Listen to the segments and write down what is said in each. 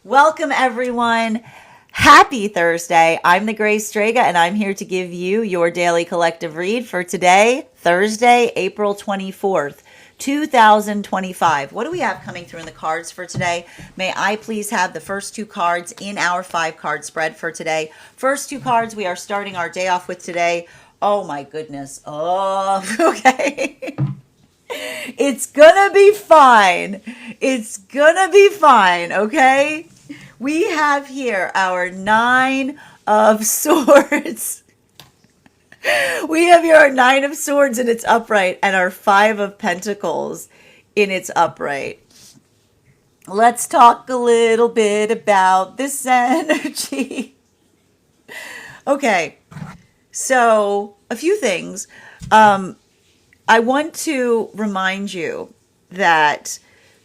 Welcome, everyone. Happy Thursday. I'm the Gray Strega, and I'm here to give you your daily collective read for today, Thursday, April 24th. 2025. What do we have coming through in the cards for today? May I please have the first two cards in our 5-card spread for today? First two cards we are starting our day off with today. Oh my goodness. Oh, okay. It's gonna be fine. It's gonna be fine, okay? We have here our 9 of Swords. We have here our 9 of Swords in its upright and our 5 of Pentacles in its upright. Let's talk a little bit about this energy. Okay, so a few things. I want to remind you that,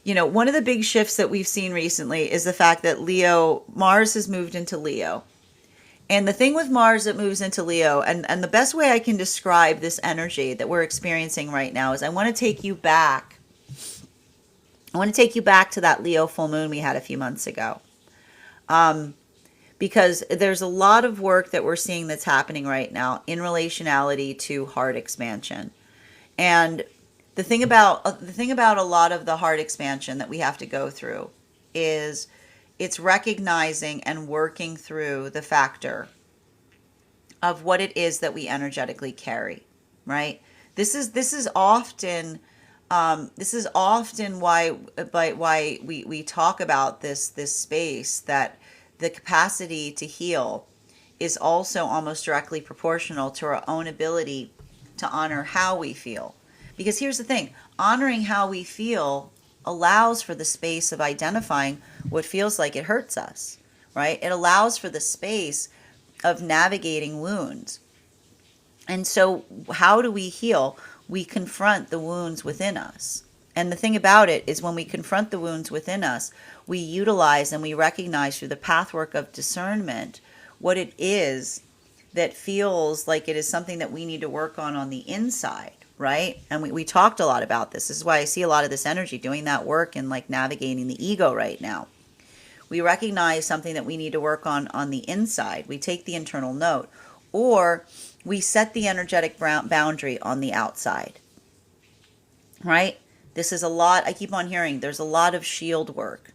one of the big shifts that we've seen recently is the fact that Mars has moved into Leo. And the thing with Mars that moves into Leo, and the best way I can describe this energy that we're experiencing right now is I want to take you back. I want to take you back to that Leo full moon we had a few months ago. Because there's a lot of work that we're seeing that's happening right now in relationality to heart expansion. And the thing about a lot of the heart expansion that we have to go through is it's recognizing and working through the factor of what it is that we energetically carry, right? This is often why we talk about this space, that the capacity to heal is also almost directly proportional to our own ability to honor how we feel. Because here's the thing, honoring how we feel allows for the space of identifying what feels like it hurts us, right? It allows for the space of navigating wounds. And so how do we heal? We confront the wounds within us. And the thing about it is when we confront the wounds within us, we utilize and we recognize through the pathwork of discernment what it is that feels like it is something that we need to work on the inside, right? And we talked a lot about this. This is why I see a lot of this energy doing that work and like navigating the ego right now. We recognize something that we need to work on the inside. We take the internal note, or we set the energetic boundary on the outside, right? This is a lot. I keep on hearing there's a lot of shield work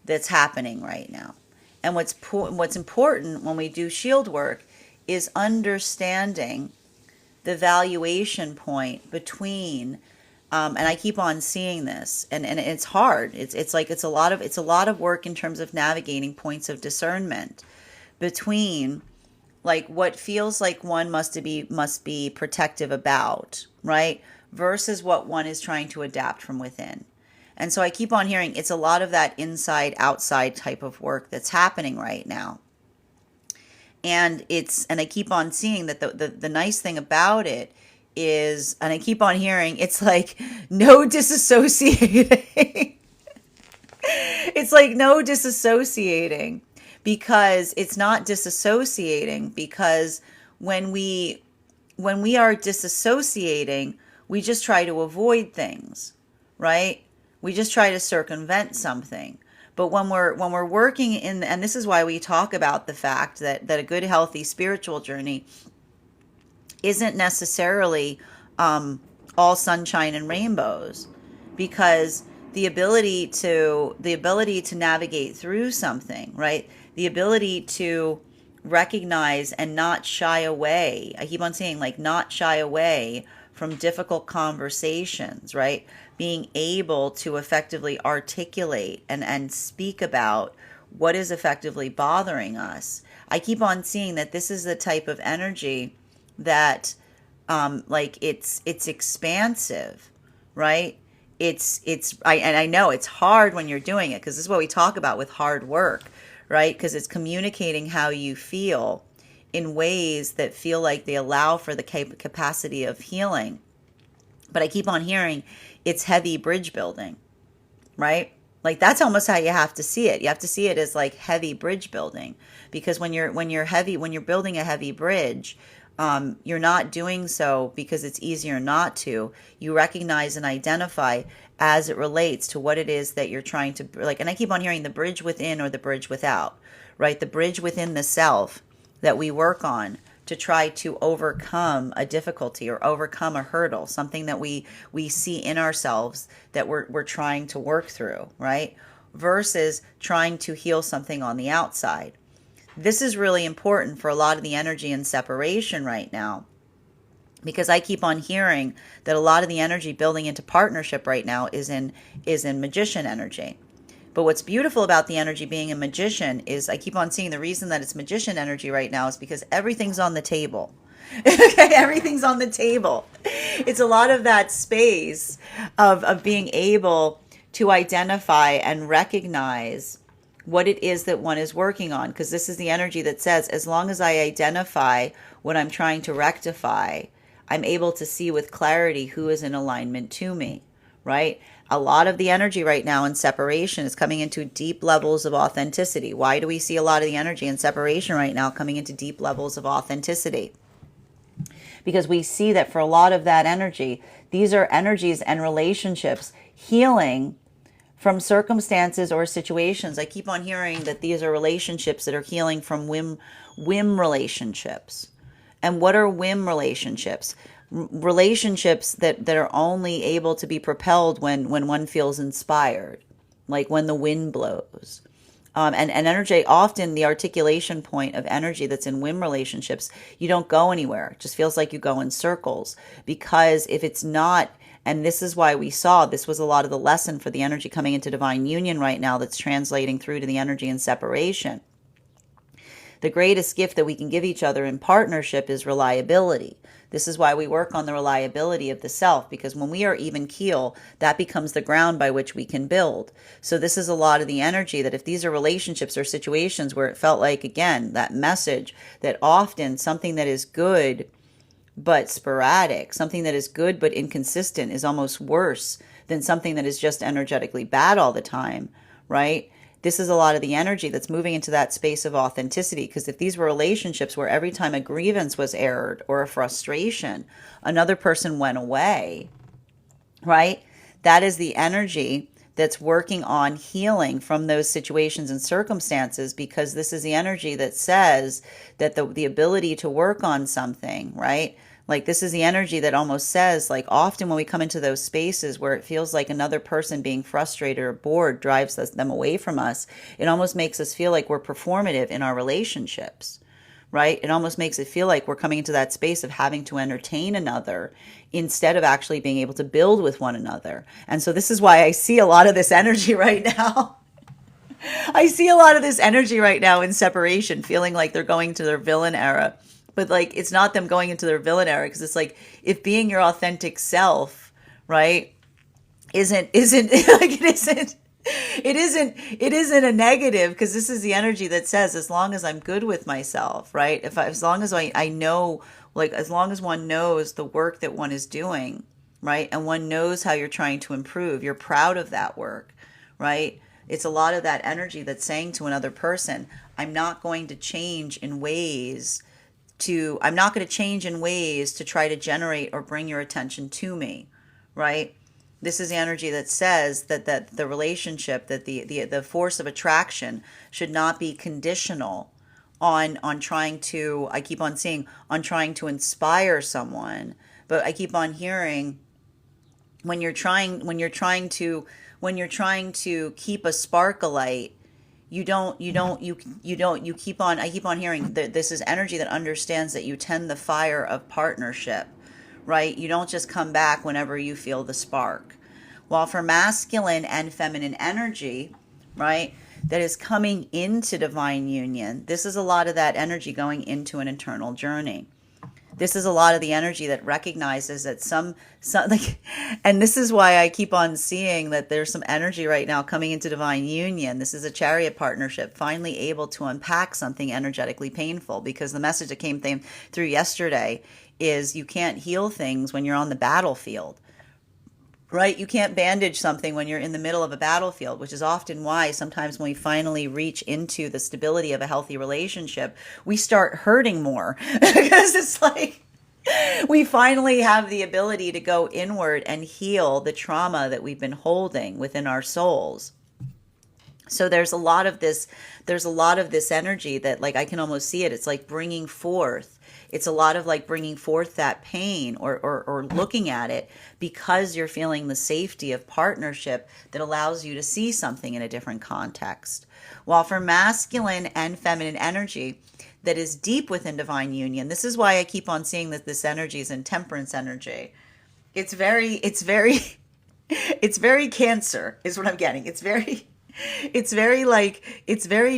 that's happening right now. And what's important when we do shield work is understanding the valuation point between, and I keep on seeing this, and it's hard. It's a lot of work in terms of navigating points of discernment between like what feels like one must be protective about, right? Versus what one is trying to adapt from within. And so I keep on hearing it's a lot of that inside outside type of work that's happening right now. And I keep on seeing that the nice thing about it is, and I keep on hearing, it's like no disassociating. It's like no disassociating, because it's not disassociating, because when we are disassociating, we just try to avoid things, right? We just try to circumvent something. But when we're working in, and this is why we talk about the fact that a good, healthy spiritual journey isn't necessarily all sunshine and rainbows, because the ability to navigate through something, right? The ability to recognize and not shy away. I keep on saying, like, not shy away from difficult conversations, right? Being able to effectively articulate and speak about what is effectively bothering us. I keep on seeing that this is the type of energy that like it's expansive, right? I know it's hard when you're doing it, because this is what we talk about with hard work, right? Because it's communicating how you feel in ways that feel like they allow for the capacity of healing. But I keep on hearing it's heavy bridge building, right? Like that's almost how you have to see it. You have to see it as like heavy bridge building, because when you're building a heavy bridge, you're not doing so because it's easier not to. You recognize and identify as it relates to what it is that you're trying to, like, and I keep on hearing the bridge within or the bridge without, right? The bridge within the self that we work on to try to overcome a difficulty or overcome a hurdle, something that we see in ourselves that we're trying to work through, right? Versus trying to heal something on the outside. This is really important for a lot of the energy in separation right now, because I keep on hearing that a lot of the energy building into partnership right now is in magician energy. But what's beautiful about the energy being a magician is I keep on seeing the reason that it's magician energy right now is because everything's on the table. Okay, everything's on the table. It's a lot of that space of being able to identify and recognize what it is that one is working on. Because this is the energy that says, as long as I identify what I'm trying to rectify, I'm able to see with clarity who is in alignment to me, right? A lot of the energy right now in separation is coming into deep levels of authenticity. Why do we see a lot of the energy in separation right now coming into deep levels of authenticity? Because we see that for a lot of that energy, these are energies and relationships healing from circumstances or situations. I keep on hearing that these are relationships that are healing from whim relationships. And what are whim relationships? Relationships that are only able to be propelled when one feels inspired, like when the wind blows. And energy, often the articulation point of energy that's in whim relationships, you don't go anywhere. It just feels like you go in circles. Because if it's not, and this is why we saw, this was a lot of the lesson for the energy coming into divine union right now that's translating through to the energy in separation. The greatest gift that we can give each other in partnership is reliability. This is why we work on the reliability of the self, because when we are even keel, that becomes the ground by which we can build. So this is a lot of the energy that if these are relationships or situations where it felt like, again, that message that often something that is good but sporadic, something that is good but inconsistent is almost worse than something that is just energetically bad all the time, right? This is a lot of the energy that's moving into that space of authenticity. Because if these were relationships where every time a grievance was aired or a frustration, another person went away, right? That is the energy that's working on healing from those situations and circumstances, because this is the energy that says that the ability to work on something, right? Like, this is the energy that almost says, like, often when we come into those spaces where it feels like another person being frustrated or bored drives them away from us, it almost makes us feel like we're performative in our relationships, right? It almost makes it feel like we're coming into that space of having to entertain another instead of actually being able to build with one another. And so this is why I see a lot of this energy right now. I see a lot of this energy right now in separation, feeling like they're going to their villain era. But like, it's not them going into their villain era, because it's like, if being your authentic self, right, isn't like, it isn't a negative, because this is the energy that says, as long as I'm good with myself, right? As long as I know, like, as long as one knows the work that one is doing, right? And one knows how you're trying to improve, you're proud of that work, right? It's a lot of that energy that's saying to another person, I'm not going to change in ways to try to generate or bring your attention to me, right? This is the energy that says that the relationship, that the force of attraction should not be conditional on trying to, I keep on seeing, on trying to inspire someone. But I keep on hearing, when you're trying to keep a spark alight, you keep on, I keep on hearing that this is energy that understands that you tend the fire of partnership, right? You don't just come back whenever you feel the spark. While for masculine and feminine energy, right, that is coming into divine union, this is a lot of that energy going into an internal journey. This is a lot of the energy that recognizes that some like, and this is why I keep on seeing that there's some energy right now coming into divine union. This is a chariot partnership, finally able to unpack something energetically painful, because the message that came through yesterday is you can't heal things when you're on the battlefield. Right? You can't bandage something when you're in the middle of a battlefield, which is often why sometimes when we finally reach into the stability of a healthy relationship, we start hurting more because it's like, We finally have the ability to go inward and heal the trauma that we've been holding within our souls. So there's a lot of this energy that, like, I can almost see it. It's like bringing forth. It's a lot of like bringing forth that pain, or looking at it, because you're feeling the safety of partnership that allows you to see something in a different context. While for masculine and feminine energy that is deep within divine union, this is why I keep on seeing that this energy is in temperance energy. It's very it's very Cancer is what I'm getting. It's very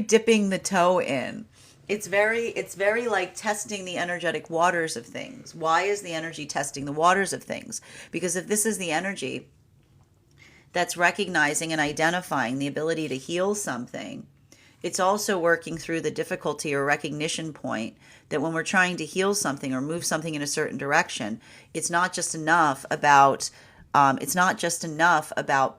dipping the toe in. It's very like testing the energetic waters of things. Why is the energy testing the waters of things? Because if this is the energy that's recognizing and identifying the ability to heal something, it's also working through the difficulty or recognition point that when we're trying to heal something or move something in a certain direction, it's not just enough about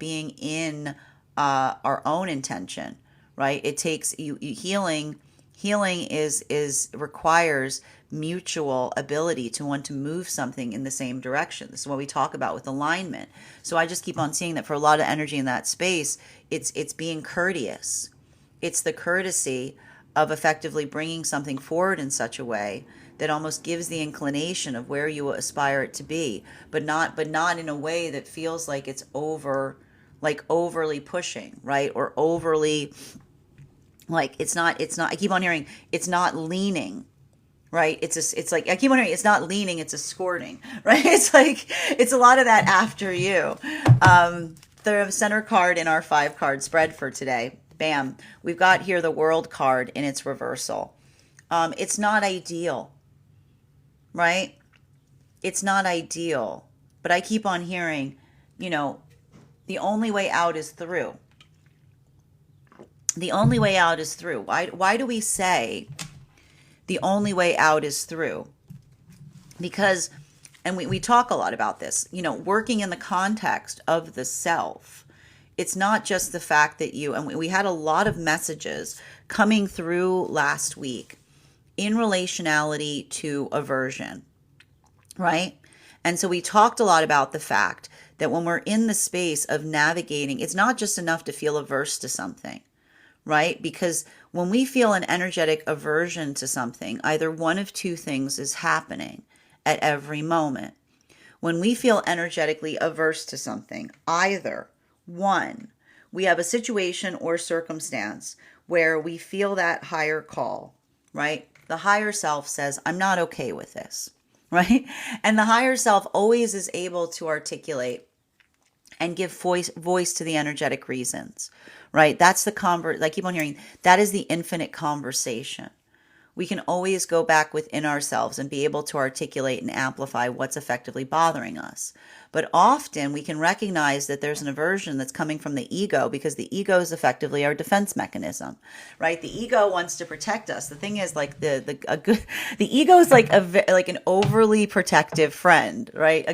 being in our own intention, right? It takes healing. Healing is requires mutual ability to want to move something in the same direction. This is what we talk about with alignment. So I just keep on seeing that for a lot of energy in that space, it's being courteous. It's the courtesy of effectively bringing something forward in such a way that almost gives the inclination of where you aspire it to be, but not in a way that feels like it's overly pushing, right? Or overly, like, it's not, I keep on hearing, it's not leaning, right? It's like, I keep on hearing, it's not leaning, it's escorting, right? It's like, it's a lot of that after you. The center card in our 5-card spread for today, bam, we've got here the World card in its reversal. It's not ideal, right? It's not ideal, but I keep on hearing, the only way out is through. The only way out is through. Why do we say the only way out is through? Because, and we talk a lot about this, working in the context of the self. It's not just the fact that and we had a lot of messages coming through last week in relationality to aversion, right? And so we talked a lot about the fact that when we're in the space of navigating, it's not just enough to feel averse to something, right? Because when we feel an energetic aversion to something, either one of two things is happening at every moment. When we feel energetically averse to something, either one, we have a situation or circumstance where we feel that higher call, right? The higher self says, I'm not okay with this, right? And the higher self always is able to articulate and give voice to the energetic reasons, right? That's the I keep on hearing, that is the infinite conversation. We can always go back within ourselves and be able to articulate and amplify what's effectively bothering us. But often we can recognize that there's an aversion that's coming from the ego, because the ego is effectively our defense mechanism, right? The ego wants to protect us. The thing is, like, the ego is like an overly protective friend, right?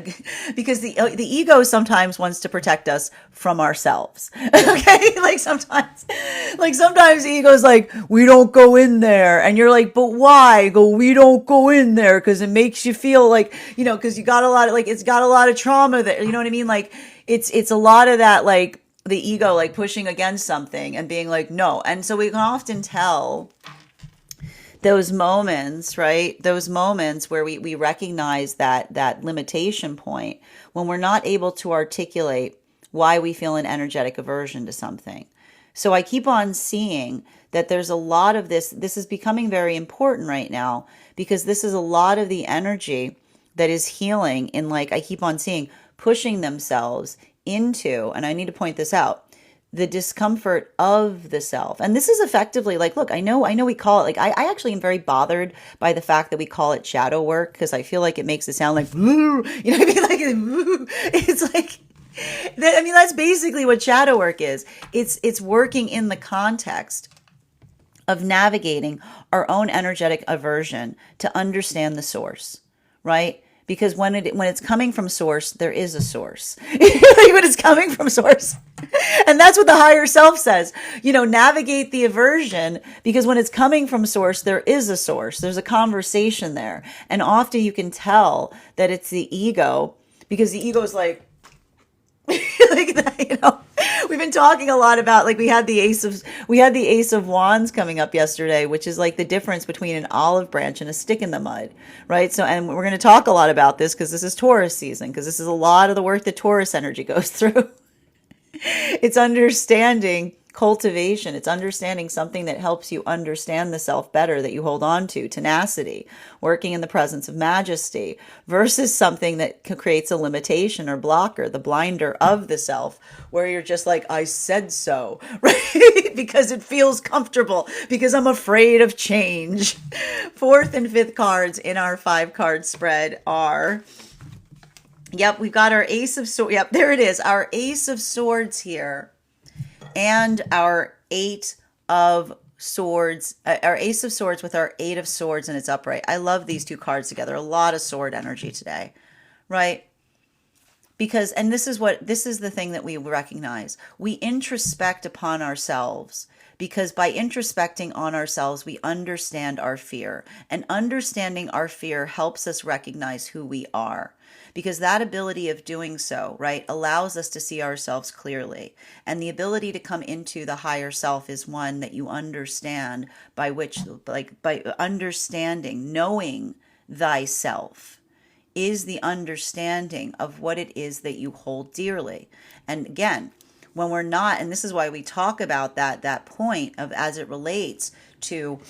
Because the ego sometimes wants to protect us from ourselves. Okay, like sometimes the ego's like, we don't go in there, and you're like, but why? We don't go in there because it makes you feel like, because you got a lot of, like, it's got a lot of trauma that, you know what I mean? Like, it's a lot of that, like the ego, like pushing against something and being like, no. And so we can often tell those moments, right? Those moments where we recognize that limitation point when we're not able to articulate why we feel an energetic aversion to something. So I keep on seeing that there's a lot of this. This is becoming very important right now, because this is a lot of the energy that is healing in, like, I keep on seeing, pushing themselves into, and I need to point this out, the discomfort of the self. And this is effectively, like, look, I know we call it, like, I actually am very bothered by the fact that we call it shadow work, because I feel like it makes it sound like, you know what I mean? Like, it's like, I mean, that's basically what shadow work is. It's working in the context of navigating our own energetic aversion to understand the source, right? Because when it's coming from source, there is a source. Like when it's coming from source. And that's what the higher self says. Navigate the aversion, because when it's coming from source, there is a source. There's a conversation there. And often you can tell that it's the ego, because the ego is like, like that, we've been talking a lot about, like, we had the ace of wands coming up yesterday, which is like the difference between an olive branch and a stick in the mud, right? So, and we're going to talk a lot about this because this is Taurus season, because this is a lot of the work that Taurus energy goes through. It's understanding cultivation. It's understanding something that helps you understand the self better, that you hold on to, tenacity, working in the presence of majesty, versus something that creates a limitation or blocker, the blinder of the self, where you're just like, I said so, right? Because it feels comfortable, because I'm afraid of change. Fourth and fifth cards in our 5-card spread are... Yep, we've got our Ace of Swords. Yep, there it is. Our Ace of Swords here. And our 8 of Swords. Our Ace of Swords with our 8 of Swords, and it's upright. I love these two cards together. A lot of sword energy today, right? Because, and this is the thing that we recognize. We introspect upon ourselves, because by introspecting on ourselves, we understand our fear. And understanding our fear helps us recognize who we are. Because that ability of doing so, right, allows us to see ourselves clearly. And the ability to come into the higher self is one that you understand, by which, like, by understanding, knowing thyself is the understanding of what it is that you hold dearly. And again, when we're not, and this is why we talk about that point of, as it relates to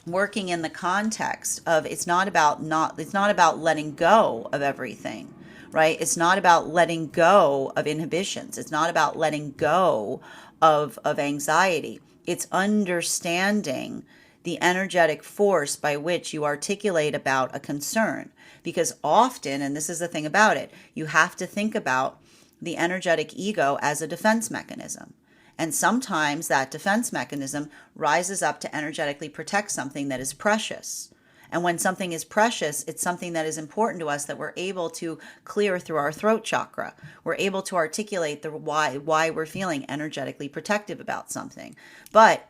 working in the context of, it's not about letting go of everything, right? It's not about letting go of inhibitions. It's not about letting go of anxiety. It's understanding the energetic force by which you articulate about a concern. Because often, and this is the thing about it, you have to think about the energetic ego as a defense mechanism. And sometimes that defense mechanism rises up to energetically protect something that is precious. And when something is precious, it's something that is important to us, that we're able to clear through our throat chakra. We're able to articulate the why we're feeling energetically protective about something. But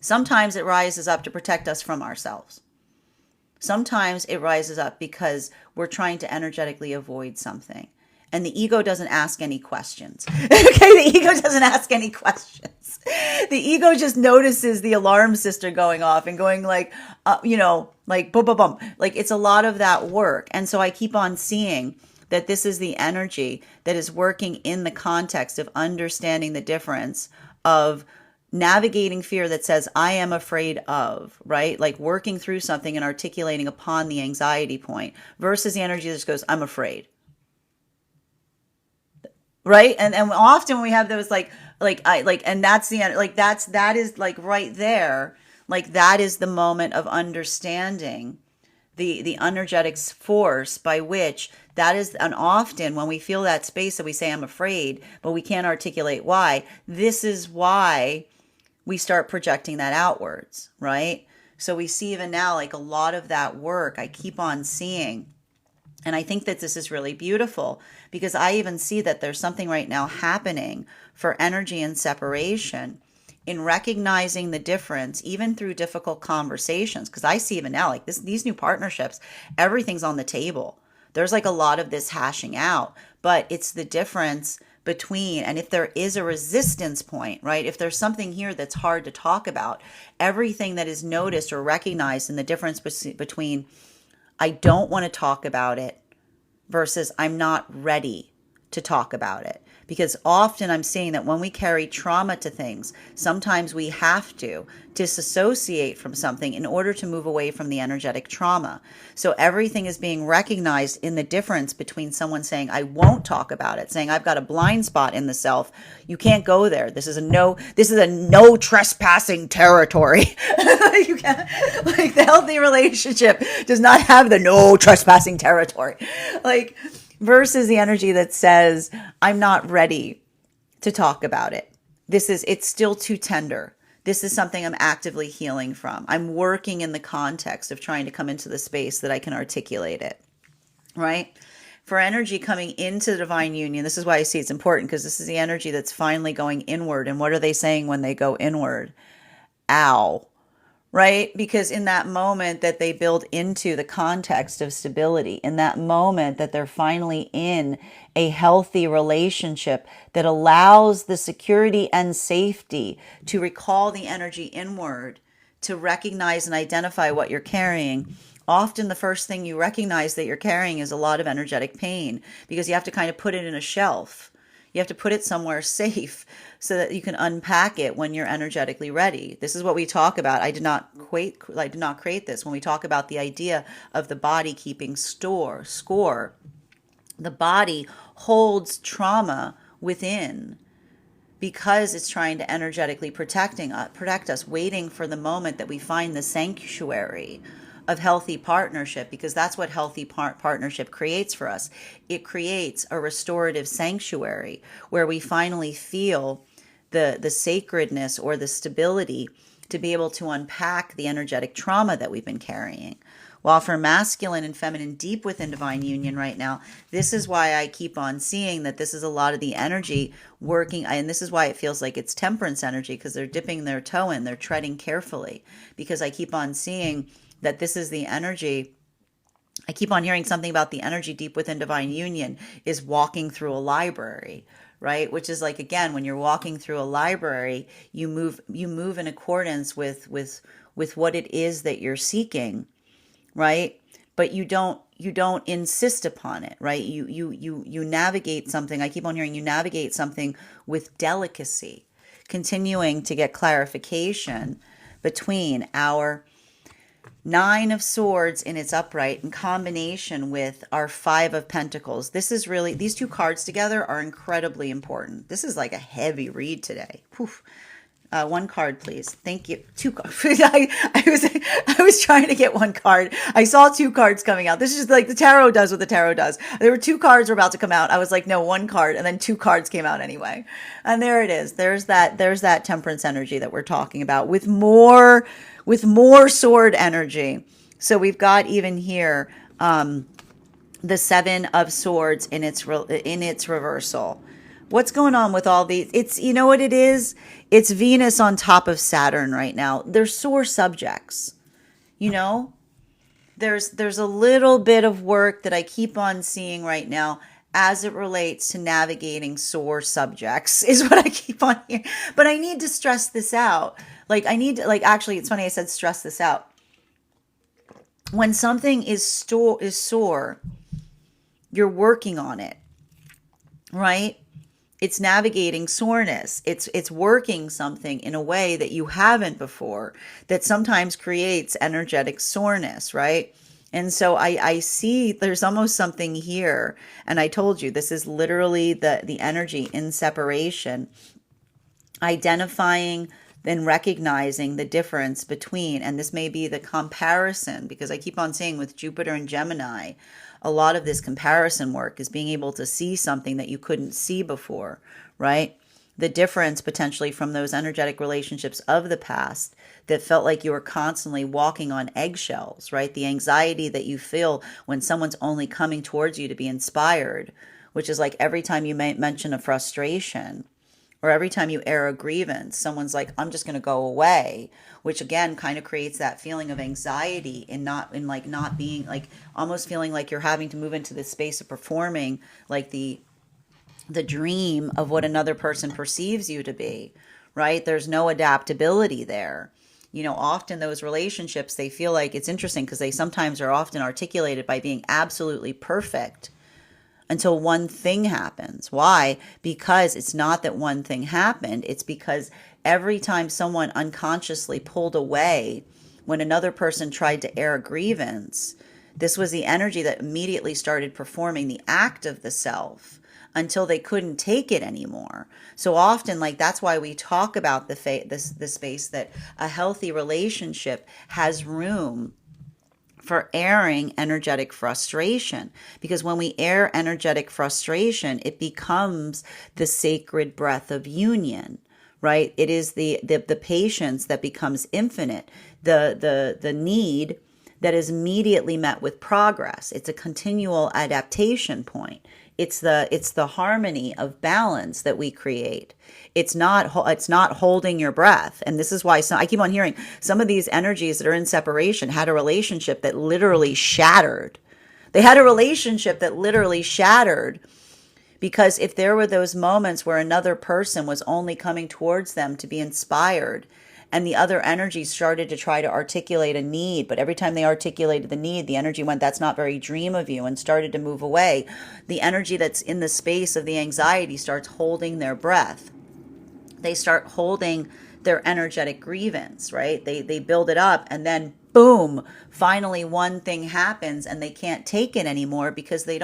sometimes it rises up to protect us from ourselves. Sometimes it rises up because we're trying to energetically avoid something. And the ego doesn't ask any questions. Okay, the ego doesn't ask any questions. The ego just notices the alarm system going off and going like, like boom, boom, boom. Like, it's a lot of that work. And so I keep on seeing that this is the energy that is working in the context of understanding the difference of navigating fear that says, I am afraid of, right? Like working through something and articulating upon the anxiety point, versus the energy that just goes, I'm afraid. Right. And often when we have those and that's the, like, that is like right there, like that is the moment of understanding the energetic force by which that is. And often when we feel that space that we say, I'm afraid, but we can't articulate why, this is why we start projecting that outwards. Right. So we see even now, like, a lot of that work I keep on seeing. And I think that this is really beautiful, because I even see that there's something right now happening for energy and separation in recognizing the difference, even through difficult conversations. Because I see even now, like these new partnerships, everything's on the table. There's like a lot of this hashing out, but it's the difference between, and if there is a resistance point, right? If there's something here that's hard to talk about, everything that is noticed or recognized in the difference between I don't want to talk about it versus I'm not ready to talk about it. Because often I'm seeing that when we carry trauma to things, sometimes we have to disassociate from something in order to move away from the energetic trauma. So everything is being recognized in the difference between someone saying, I won't talk about it, saying, I've got a blind spot in the self. You can't go there. This is a no trespassing territory. You can't, like, the healthy relationship does not have the no trespassing territory. Like, versus the energy that says, I'm not ready to talk about it. It's still too tender. This is something I'm actively healing from. I'm working in the context of trying to come into the space that I can articulate it. right? For energy coming into the divine union, this is why I see it's important, because this is the energy that's finally going inward. And what are they saying when they go inward? Ow, right? Because in that moment that they build into the context of stability, in that moment that they're finally in a healthy relationship that allows the security and safety to recall the energy inward, to recognize and identify what you're carrying. Often the first thing you recognize that you're carrying is a lot of energetic pain, because you have to kind of put it in a shelf. You have to put it somewhere safe so that you can unpack it when you're energetically ready. This is what we talk about. I did not create this. When we talk about the idea of the body keeping score, the body holds trauma within because it's trying to energetically protect us, waiting for the moment that we find the sanctuary of healthy partnership, because that's what healthy partnership creates for us. It creates a restorative sanctuary where we finally feel the sacredness or the stability to be able to unpack the energetic trauma that we've been carrying. While for masculine and feminine deep within divine union right now, this is why I keep on seeing that this is a lot of the energy working, and this is why it feels like it's temperance energy, because they're dipping their toe in, they're treading carefully, because I keep on seeing that this is the energy. I keep on hearing something about the energy deep within divine union is walking through a library, right? Which is like, again, when you're walking through a library, you move in accordance with what it is that you're seeking, right? But you don't insist upon it, right? You navigate something. I keep on hearing you navigate something with delicacy, continuing to get clarification between our Nine of Swords in its upright in combination with our Five of Pentacles. This is really, these two cards together are incredibly important. This is like a heavy read today. Poof. One card, please. Thank you. Two cards. I was trying to get one card. I saw two cards coming out. This is just like the tarot does what the tarot does. There were two cards were about to come out. I was like, no, one card, and then two cards came out anyway. And there it is. There's that temperance energy that we're talking about with more sword energy. So we've got even here the Seven of Swords in its reversal. What's going on with all these? It's, you know what it is? It's Venus on top of Saturn right now. They're sore subjects. You know, there's a little bit of work that I keep on seeing right now as it relates to navigating sore subjects is what I keep on hearing. But I need to stress this out. Actually, it's funny I said stress this out. When something is sore, you're working on it, right? It's navigating soreness. It's working something in a way that you haven't before, that sometimes creates energetic soreness, right? And so I see there's almost something here. And I told you, this is literally the energy in separation, identifying then recognizing the difference between, and this may be the comparison, because I keep on saying with Jupiter and Gemini, a lot of this comparison work is being able to see something that you couldn't see before, right? The difference potentially from those energetic relationships of the past that felt like you were constantly walking on eggshells, right? The anxiety that you feel when someone's only coming towards you to be inspired, which is like every time you mention a frustration, or every time you air a grievance, someone's like, I'm just going to go away, which again kind of creates that feeling of anxiety and not being like, almost feeling like you're having to move into this space of performing like the dream of what another person perceives you to be, right? There's no adaptability there. You know, often those relationships, they feel like, it's interesting because they sometimes are often articulated by being absolutely perfect until one thing happens. Why? Because it's not that one thing happened. It's because every time someone unconsciously pulled away when another person tried to air a grievance, this was the energy that immediately started performing the act of the self until they couldn't take it anymore. So often, like, that's why we talk about the space that a healthy relationship has room for airing energetic frustration, because when we air energetic frustration, it becomes the sacred breath of union, right? It is the patience that becomes infinite, the need that is immediately met with progress. It's a continual adaptation point. It's the harmony of balance that we create. It's not holding your breath. And this is why I keep on hearing some of these energies that are in separation had a relationship that literally shattered. They had a relationship that literally shattered because if there were those moments where another person was only coming towards them to be inspired, and the other energy started to try to articulate a need, but every time they articulated the need, the energy went, that's not very dream of you, and started to move away. The energy that's in the space of the anxiety starts holding their breath. They start holding their energetic grievance, right? They build it up, and then boom, finally one thing happens and they can't take it anymore because the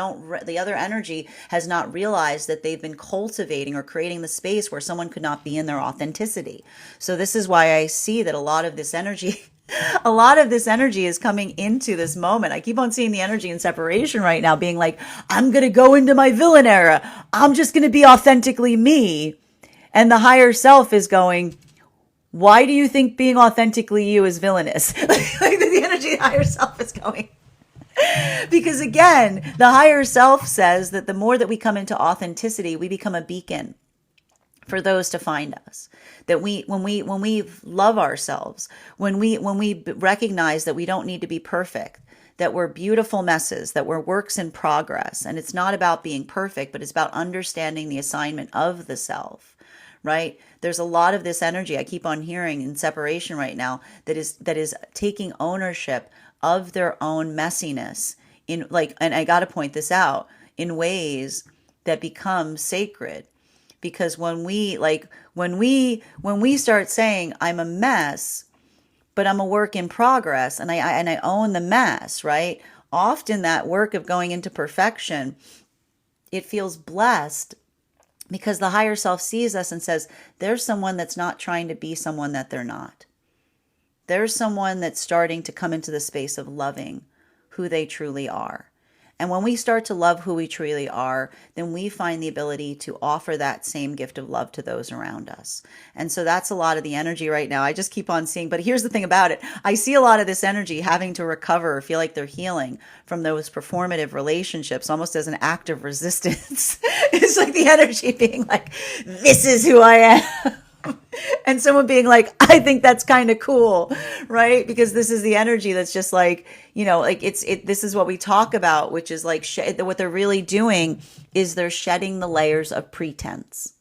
other energy has not realized that they've been cultivating or creating the space where someone could not be in their authenticity. So this is why I see that a lot of this energy is coming into this moment. I keep on seeing the energy in separation right now being like, I'm going to go into my villain era. I'm just going to be authentically me. And the higher self is going, why do you think being authentically you is villainous? Like the energy of the higher self is going. Because again, the higher self says that the more that we come into authenticity, we become a beacon for those to find us. That when we love ourselves, when we recognize that we don't need to be perfect, that we're beautiful messes, that we're works in progress, and it's not about being perfect, but it's about understanding the assignment of the self. Right? There's a lot of this energy I keep on hearing in separation right now that is taking ownership of their own messiness in and I got to point this out, in ways that become sacred. Because when we start saying I'm a mess, but I'm a work in progress, and I own the mess, right? Often that work of going into perfection, it feels blessed. Because the higher self sees us and says, there's someone that's not trying to be someone that they're not. There's someone that's starting to come into the space of loving who they truly are. And when we start to love who we truly are, then we find the ability to offer that same gift of love to those around us. And so that's a lot of the energy right now. I just keep on seeing, but here's the thing about it. I see a lot of this energy having to recover, feel like they're healing from those performative relationships, almost as an act of resistance. It's like the energy being like, this is who I am. And someone being like, I think that's kind of cool, right? Because this is the energy that's just like, this is what we talk about, which is like what they're really doing is they're shedding the layers of pretense.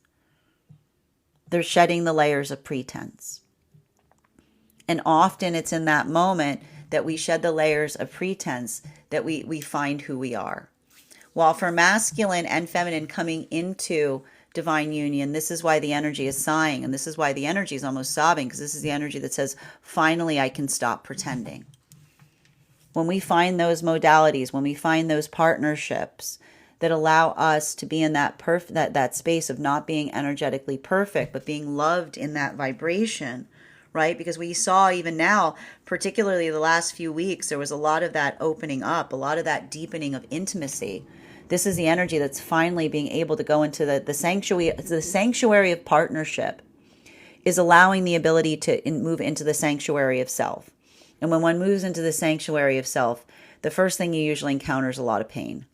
They're shedding the layers of pretense. And often it's in that moment that we shed the layers of pretense that we find who we are. While for masculine and feminine coming into divine union, this is why the energy is sighing, and this is why the energy is almost sobbing, because this is the energy that says, finally I can stop pretending. When we find those modalities, when we find those partnerships that allow us to be in that that space of not being energetically perfect, but being loved in that vibration, right? Because we saw even now, particularly the last few weeks, there was a lot of that opening up, a lot of that deepening of intimacy. This is the energy that's finally being able to go into the sanctuary. The sanctuary of partnership is allowing the ability to move into the sanctuary of self. And when one moves into the sanctuary of self, the first thing you usually encounter is a lot of pain.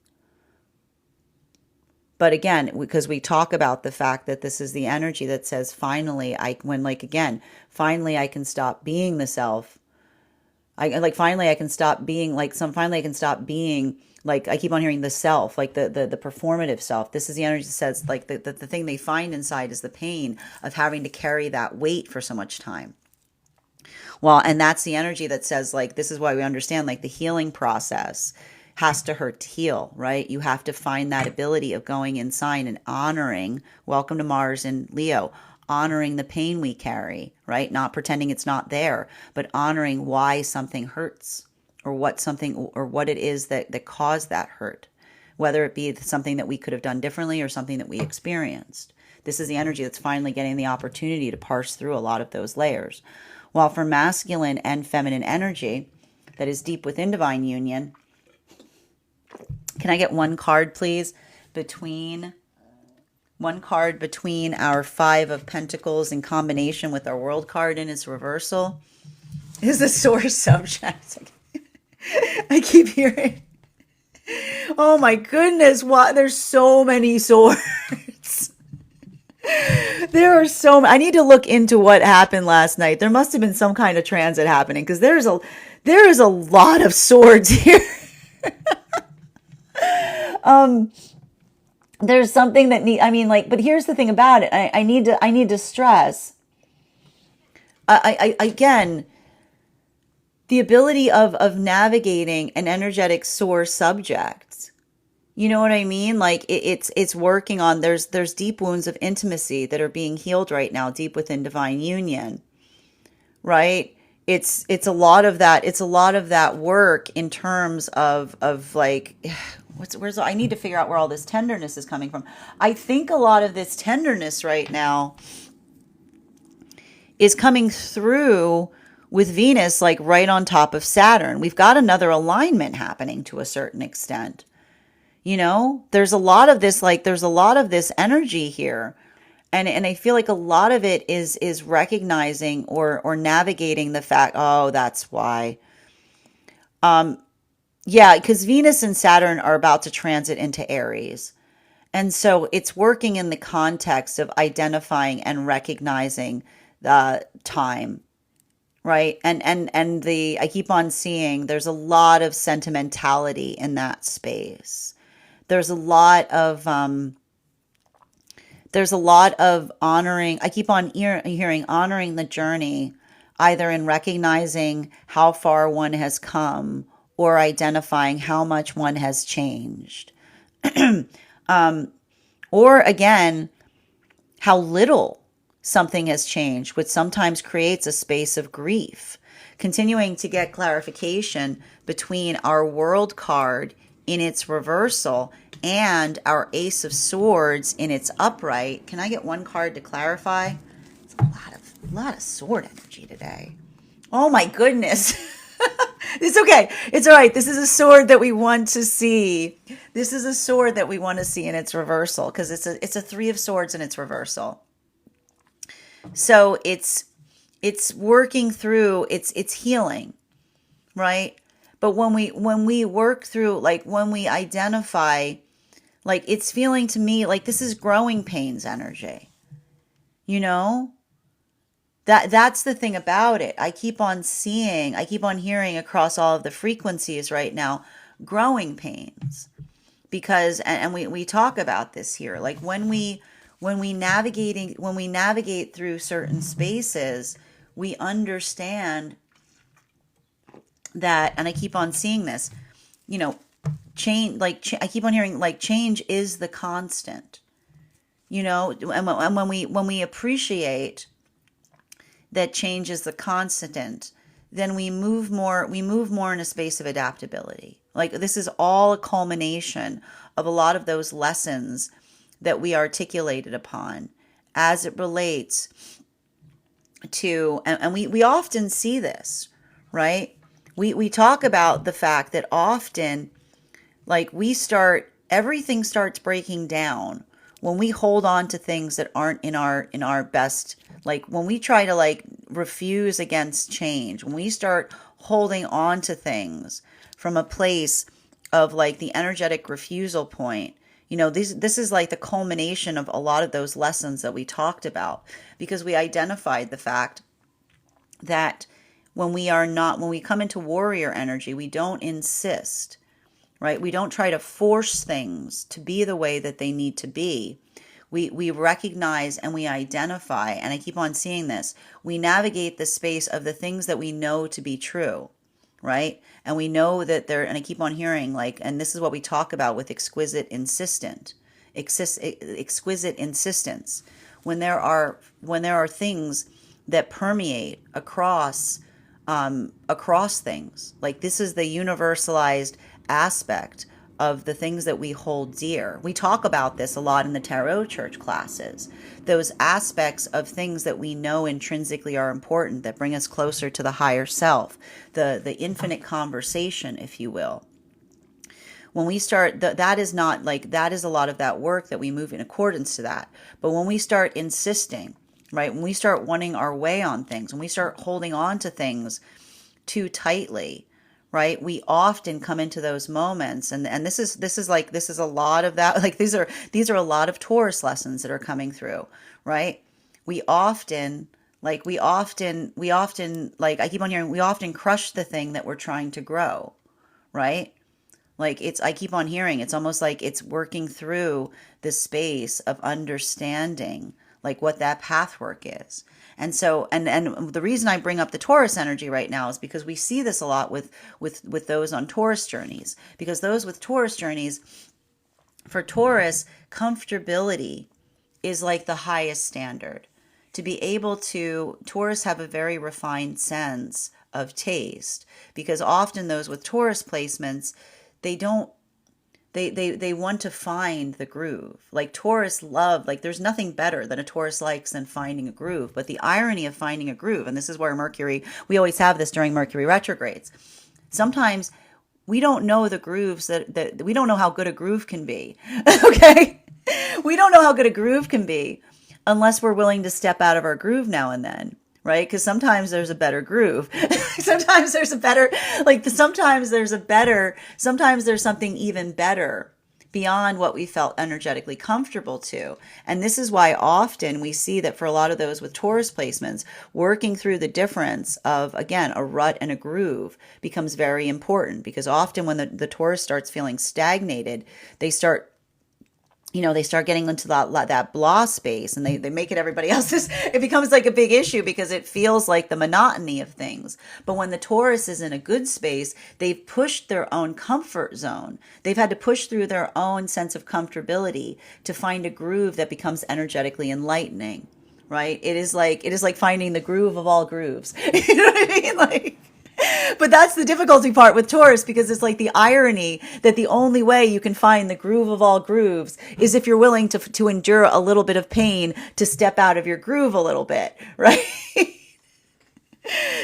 But again, because we talk about the fact that this is the energy that says, finally I can stop being the self. Finally I can stop being like, I keep on hearing the self, like the performative self. This is the energy that says, like, the thing they find inside is the pain of having to carry that weight for so much time. Well, and that's the energy that says, like, this is why we understand, like, the healing process has to hurt to heal, right? You have to find that ability of going inside and honoring, welcome to Mars and Leo, honoring the pain we carry, right? Not pretending it's not there, but honoring why something hurts, or what it is that caused that hurt, whether it be something that we could have done differently or something that we experienced. This is the energy that's finally getting the opportunity to parse through a lot of those layers. While for masculine and feminine energy that is deep within divine union, can I get one card, please, between our Five of Pentacles in combination with our World card in its reversal? Is the source subject. I keep hearing, oh my goodness, what? There's so many swords. There are so many. I need to look into what happened last night. There must have been some kind of transit happening because there is a lot of swords here. There's something that need. I mean, like, but here's the thing about it. I need to stress. Again, the ability of navigating an energetic sore subject. You know what I mean? Like it's working on, there's deep wounds of intimacy that are being healed right now, deep within divine union, right? It's a lot of that. It's a lot of that work in terms of like, I need to figure out where all this tenderness is coming from. I think a lot of this tenderness right now is coming through with Venus, like right on top of Saturn. We've got another alignment happening to a certain extent. You know, there's a lot of this, like there's a lot of this energy here. And I feel like a lot of it is recognizing or navigating the fact, oh, that's why. Yeah, because Venus and Saturn are about to transit into Aries. And so it's working in the context of identifying and recognizing the time, right? And I keep on seeing there's a lot of sentimentality in that space. There's a lot of honoring. I keep on hearing honoring the journey, either in recognizing how far one has come or identifying how much one has changed. Or again, how little something has changed, which sometimes creates a space of grief. Continuing to get clarification between our world card in its reversal and our Ace of Swords in its upright. Can I get one card to clarify? It's a lot of sword energy today. Oh my goodness. It's okay. It's all right. This is a sword that we want to see. This is a sword that we want to see in its reversal because it's a Three of Swords in its reversal. So it's working through, it's healing, right? But when we work through, like when we identify, like it's feeling to me like this is growing pains energy. You know? That's the thing about it. I keep on hearing across all of the frequencies right now, growing pains. Because and we talk about this here. Like when we navigate through certain spaces, we understand that, and I keep on seeing this, you know, I keep on hearing like change is the constant, you know, and when we appreciate that change is the constant, then we move more in a space of adaptability. Like this is all a culmination of a lot of those lessons that we articulated upon as it relates to, and we often see this, right? We talk about the fact that often, like everything starts breaking down when we hold on to things that aren't in our best, like when we try to like refuse against change, when we start holding on to things from a place of like the energetic refusal point, you know, this is like the culmination of a lot of those lessons that we talked about, because we identified the fact that when we come into warrior energy, we don't insist, right? We don't try to force things to be the way that they need to be. We recognize and we identify, and I keep on seeing this, we navigate the space of the things that we know to be true, right? And we know that and I keep on hearing like, and this is what we talk about with exquisite insistence. When there are things that permeate across things, like this is the universalized aspect of the things that we hold dear. We talk about this a lot in the Tarot Church classes. Those aspects of things that we know intrinsically are important, that bring us closer to the higher self, the infinite conversation, if you will. When we start, that is a lot of that work that we move in accordance to that. But when we start insisting, right, when we start wanting our way on things, when we start holding on to things too tightly, right? We often come into those moments, and this is a lot of that. Like these are a lot of Taurus lessons that are coming through, right? We often we often like, I keep on hearing, we often crush the thing that we're trying to grow, right? Like I keep on hearing, it's almost like it's working through the space of understanding like what that path work is. And so, and the reason I bring up the Taurus energy right now is because we see this a lot with those on Taurus journeys, because those with Taurus journeys, for Taurus, comfortability is like the highest standard. To be able to, Taurus have a very refined sense of taste, because often those with Taurus placements, they don't they want to find the groove. Like Taurus love, like there's nothing better than a Taurus likes than finding a groove. But the irony of finding a groove, and this is where Mercury, we always have this during Mercury retrogrades. Sometimes we don't know the grooves that we don't know how good a groove can be. Okay? We don't know how good a groove can be unless we're willing to step out of our groove now and then, right? Because sometimes there's a better groove. Sometimes there's a better, sometimes there's something even better beyond what we felt energetically comfortable to. And this is why often we see that for a lot of those with Taurus placements, working through the difference of, again, a rut and a groove becomes very important, because often when the Taurus starts feeling stagnated, they start getting into that blah space, and they make it everybody else's. It becomes like a big issue because it feels like the monotony of things. But when the Taurus is in a good space, they've pushed their own comfort zone. They've had to push through their own sense of comfortability to find a groove that becomes energetically enlightening, right? It is like finding the groove of all grooves. You know what I mean? But that's the difficulty part with Taurus, because it's like the irony that the only way you can find the groove of all grooves is if you're willing to endure a little bit of pain to step out of your groove a little bit, right?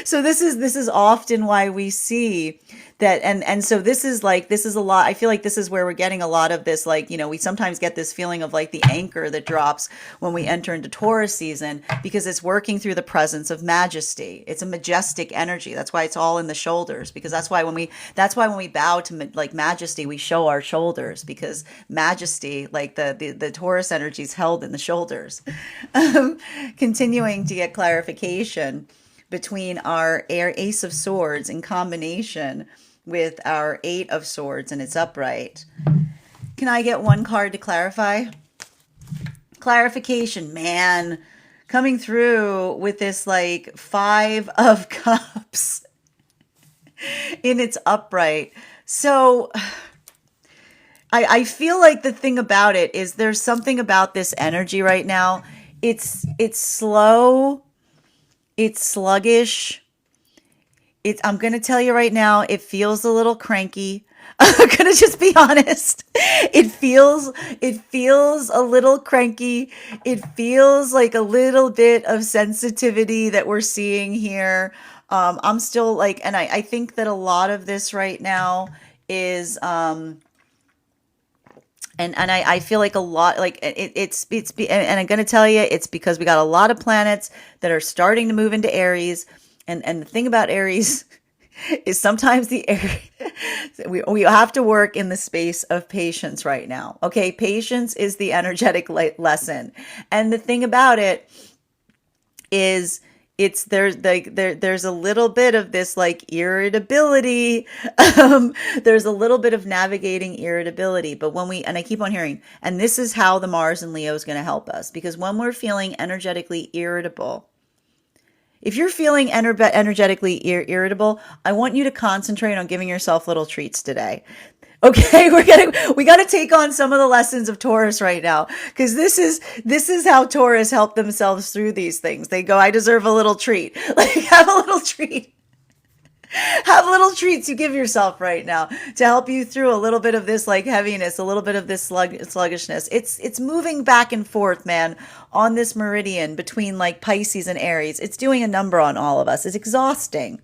So this is often why we see that, and so this is a lot. I feel like this is where we're getting a lot of this, we sometimes get this feeling of like the anchor that drops when we enter into Taurus season, because it's working through the presence of majesty. It's a majestic energy. That's why it's all in the shoulders, because that's why when we bow to like majesty, we show our shoulders, because majesty, like the Taurus energy, is held in the shoulders. Continuing to get clarification between our Ace of Swords in combination with our Eight of Swords and its upright. Can I get one card to clarify? Clarification, man. Coming through with this like Five of Cups in its upright. So I feel like the thing about it is there's something about this energy right now. It's slow. It's sluggish. I'm going to tell you right now, it feels a little cranky. I'm going to just be honest. It feels a little cranky. It feels like a little bit of sensitivity that we're seeing here. I'm still like, and I think that a lot of this right now is, and I feel like a lot, like it's and I'm going to tell you, it's because we got a lot of planets that are starting to move into Aries. And the thing about Aries is sometimes we have to work in the space of patience right now. Okay. Patience is the energetic lesson. And the thing about it is, there's a little bit of this like irritability. There's a little bit of navigating irritability, but and I keep on hearing, and this is how the Mars and Leo is going to help us, because when we're feeling energetically irritable, if you're feeling energetically irritable, I want you to concentrate on giving yourself little treats today. Okay, we got to take on some of the lessons of Taurus right now, because this is how Taurus help themselves through these things. They go, I deserve a little treat. Like, have a little treat. Have little treats you give yourself right now to help you through a little bit of this like heaviness, a little bit of this sluggishness. It's moving back and forth, man, on this meridian between like Pisces and Aries. It's doing a number on all of us. It's exhausting.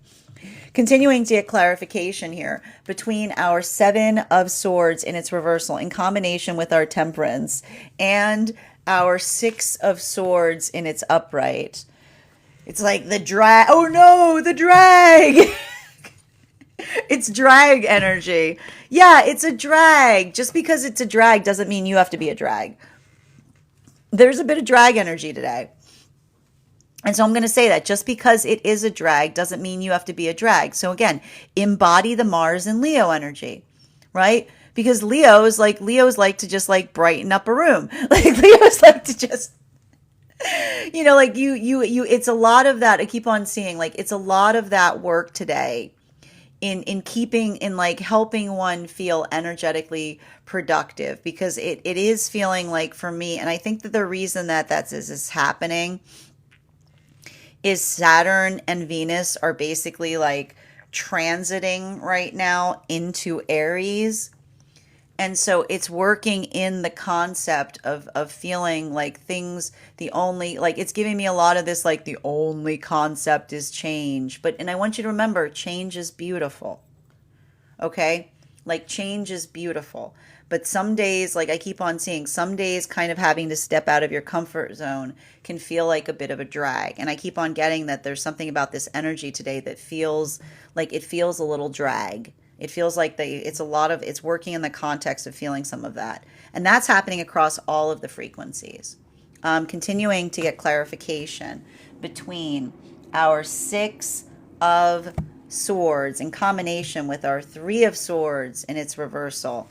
Continuing to get clarification here between our Seven of Swords in its reversal in combination with our Temperance and our Six of Swords in its upright. It's like the drag. Oh no, the drag. It's drag energy. Yeah, it's a drag. Just because it's a drag doesn't mean you have to be a drag. There's a bit of drag energy today. And so I'm going to say that just because it is a drag doesn't mean you have to be a drag. So again, embody the Mars and Leo energy, right? Because Leos like to just like brighten up a room. Like Leos like to just, like it's a lot of that. I keep on seeing like it's a lot of that work today in like helping one feel energetically productive, because it is feeling like, for me, and I think that the reason that is happening is Saturn and Venus are basically like transiting right now into Aries. And so it's working in the concept of feeling like things, the only, like it's giving me a lot of this, like the only concept is change. And I want you to remember, change is beautiful. Okay? Like change is beautiful. But some days, like I keep on seeing, some days kind of having to step out of your comfort zone can feel like a bit of a drag. And I keep on getting that there's something about this energy today that feels like it feels a little drag. It feels like it's working in the context of feeling some of that. And that's happening across all of the frequencies. Continuing to get clarification between our 6 of Swords in combination with our 3 of Swords in its reversal.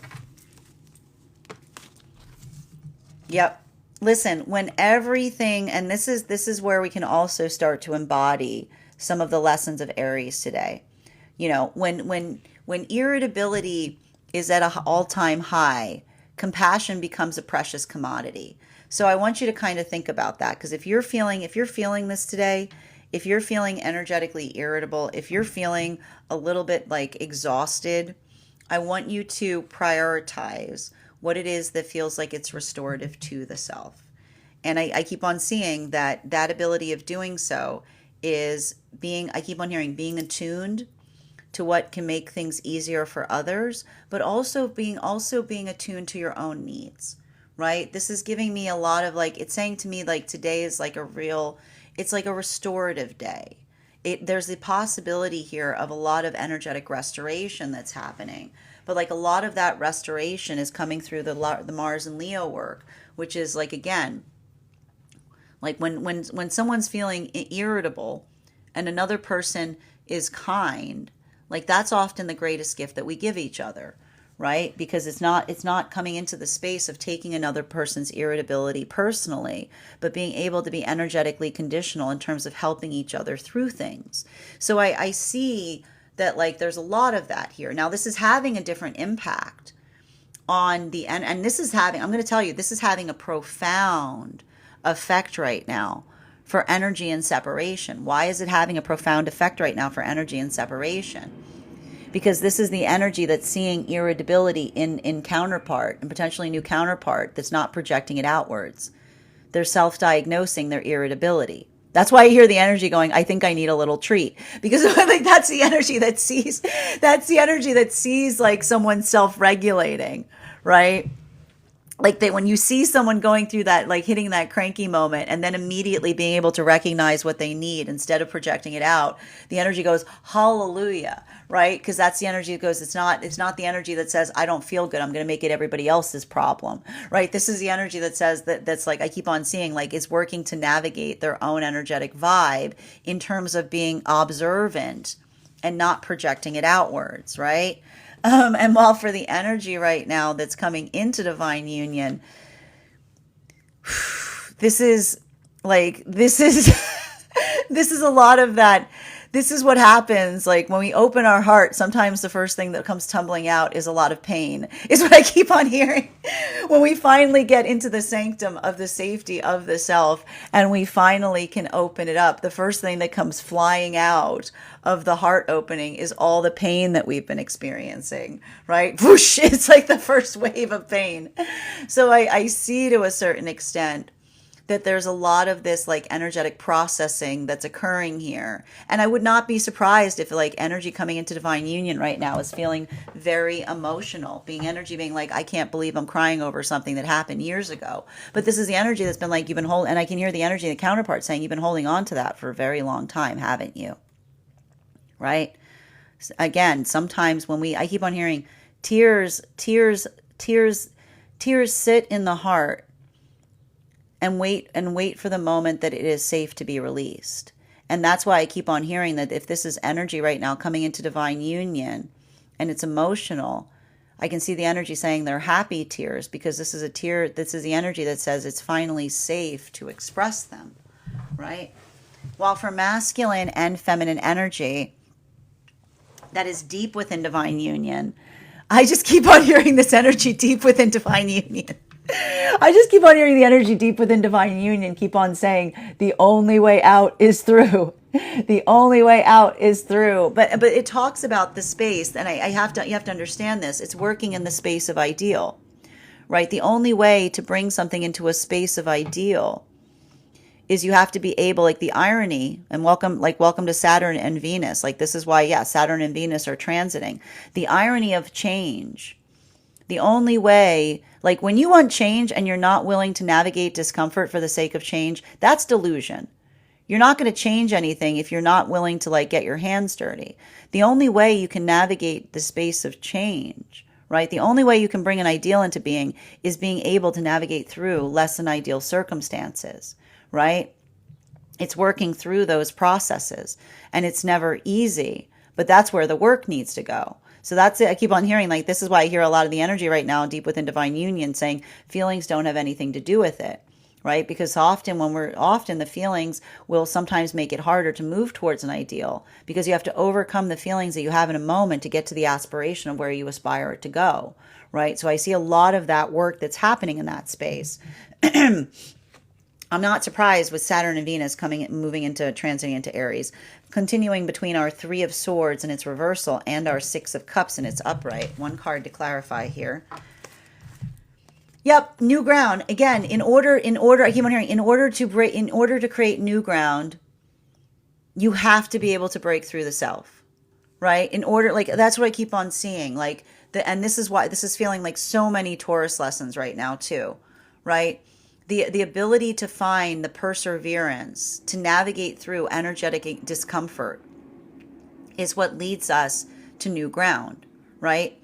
Yep. Listen, when everything, and this is where we can also start to embody some of the lessons of Aries today. When irritability is at an all-time high, compassion becomes a precious commodity. So I want you to kind of think about that, because if you're feeling this today, if you're feeling energetically irritable, if you're feeling a little bit like exhausted, I want you to prioritize what it is that feels like it's restorative to the self. And I keep on seeing that ability of doing so is I keep on hearing being attuned to what can make things easier for others, but also being attuned to your own needs, right? This is giving me a lot of like, it's saying to me like today is like it's like a restorative day. There's the possibility here of a lot of energetic restoration that's happening. But like a lot of that restoration is coming through the Mars and Leo work, which is like, again, like when someone's feeling irritable and another person is kind, like that's often the greatest gift that we give each other, right? Because it's not coming into the space of taking another person's irritability personally, but being able to be energetically conditional in terms of helping each other through things. So I see that like there's a lot of that here. Now this is having a different impact on and this is having, I'm going to tell you, this is having a profound effect right now for energy and separation. Why is it having a profound effect right now for energy and separation? Because this is the energy that's seeing irritability in counterpart, and potentially new counterpart that's not projecting it outwards. They're self-diagnosing their irritability. That's why I hear the energy going, I think I need a little treat. Because I think that's the energy that sees like someone self-regulating, right? Like when you see someone going through that, like hitting that cranky moment and then immediately being able to recognize what they need instead of projecting it out, the energy goes, hallelujah, right? Because that's the energy that goes, it's not the energy that says, I don't feel good, I'm going to make it everybody else's problem, right? This is the energy that says that's like, I keep on seeing like it's working to navigate their own energetic vibe in terms of being observant and not projecting it outwards, right? And while for the energy right now that's coming into divine union, this is this is a lot of that. This is what happens. Like when we open our heart, sometimes the first thing that comes tumbling out is a lot of pain, is what I keep on hearing. When we finally get into the sanctum of the safety of the self and we finally can open it up, the first thing that comes flying out of the heart opening is all the pain that we've been experiencing, right? Whoosh, it's like the first wave of pain. So I see to a certain extent that there's a lot of this like energetic processing that's occurring here. And I would not be surprised if like energy coming into divine union right now is feeling very emotional, being like, I can't believe I'm crying over something that happened years ago. But this is the energy that's been like, you've been holding, and I can hear the energy of the counterpart saying, you've been holding on to that for a very long time, haven't you? Right? Again, sometimes when I keep on hearing tears, tears sit in the heart and wait for the moment that it is safe to be released. And that's why I keep on hearing that if this is energy right now coming into divine union and it's emotional, I can see the energy saying they're happy tears, because this is the energy that says it's finally safe to express them, right? While for masculine and feminine energy that is deep within divine union, I just keep on hearing this energy deep within divine union. I just keep on hearing the energy deep within divine union keep on saying the only way out is through. The only way out is through. But it talks about the space, and you have to understand this. It's working in the space of ideal, right? The only way to bring something into a space of ideal is you have to be able, like the irony, and welcome to Saturn and Venus. Like this is why, yeah, Saturn and Venus are transiting. The irony of change. The only way, like when you want change and you're not willing to navigate discomfort for the sake of change, that's delusion. You're not going to change anything if you're not willing to like get your hands dirty. The only way you can navigate the space of change, right? The only way you can bring an ideal into being is being able to navigate through less than ideal circumstances, right? It's working through those processes, and it's never easy, but that's where the work needs to go. So that's it. I keep on hearing, like, this is why I hear a lot of the energy right now deep within divine union saying feelings don't have anything to do with it, right? Because often the feelings will sometimes make it harder to move towards an ideal, because you have to overcome the feelings that you have in a moment to get to the aspiration of where you aspire it to go, right? So I see a lot of that work that's happening in that space. I'm not surprised with Saturn and Venus transiting into Aries, continuing between our 3 of Swords in its reversal and our 6 of Cups in its upright. One card to clarify here. Yep, new ground. Again, in order, I keep on hearing, in order to create new ground, you have to be able to break through the self, right? That's what I keep on seeing. And this is why this is feeling like so many Taurus lessons right now too, right? The ability to find the perseverance to navigate through energetic discomfort is what leads us to new ground, right?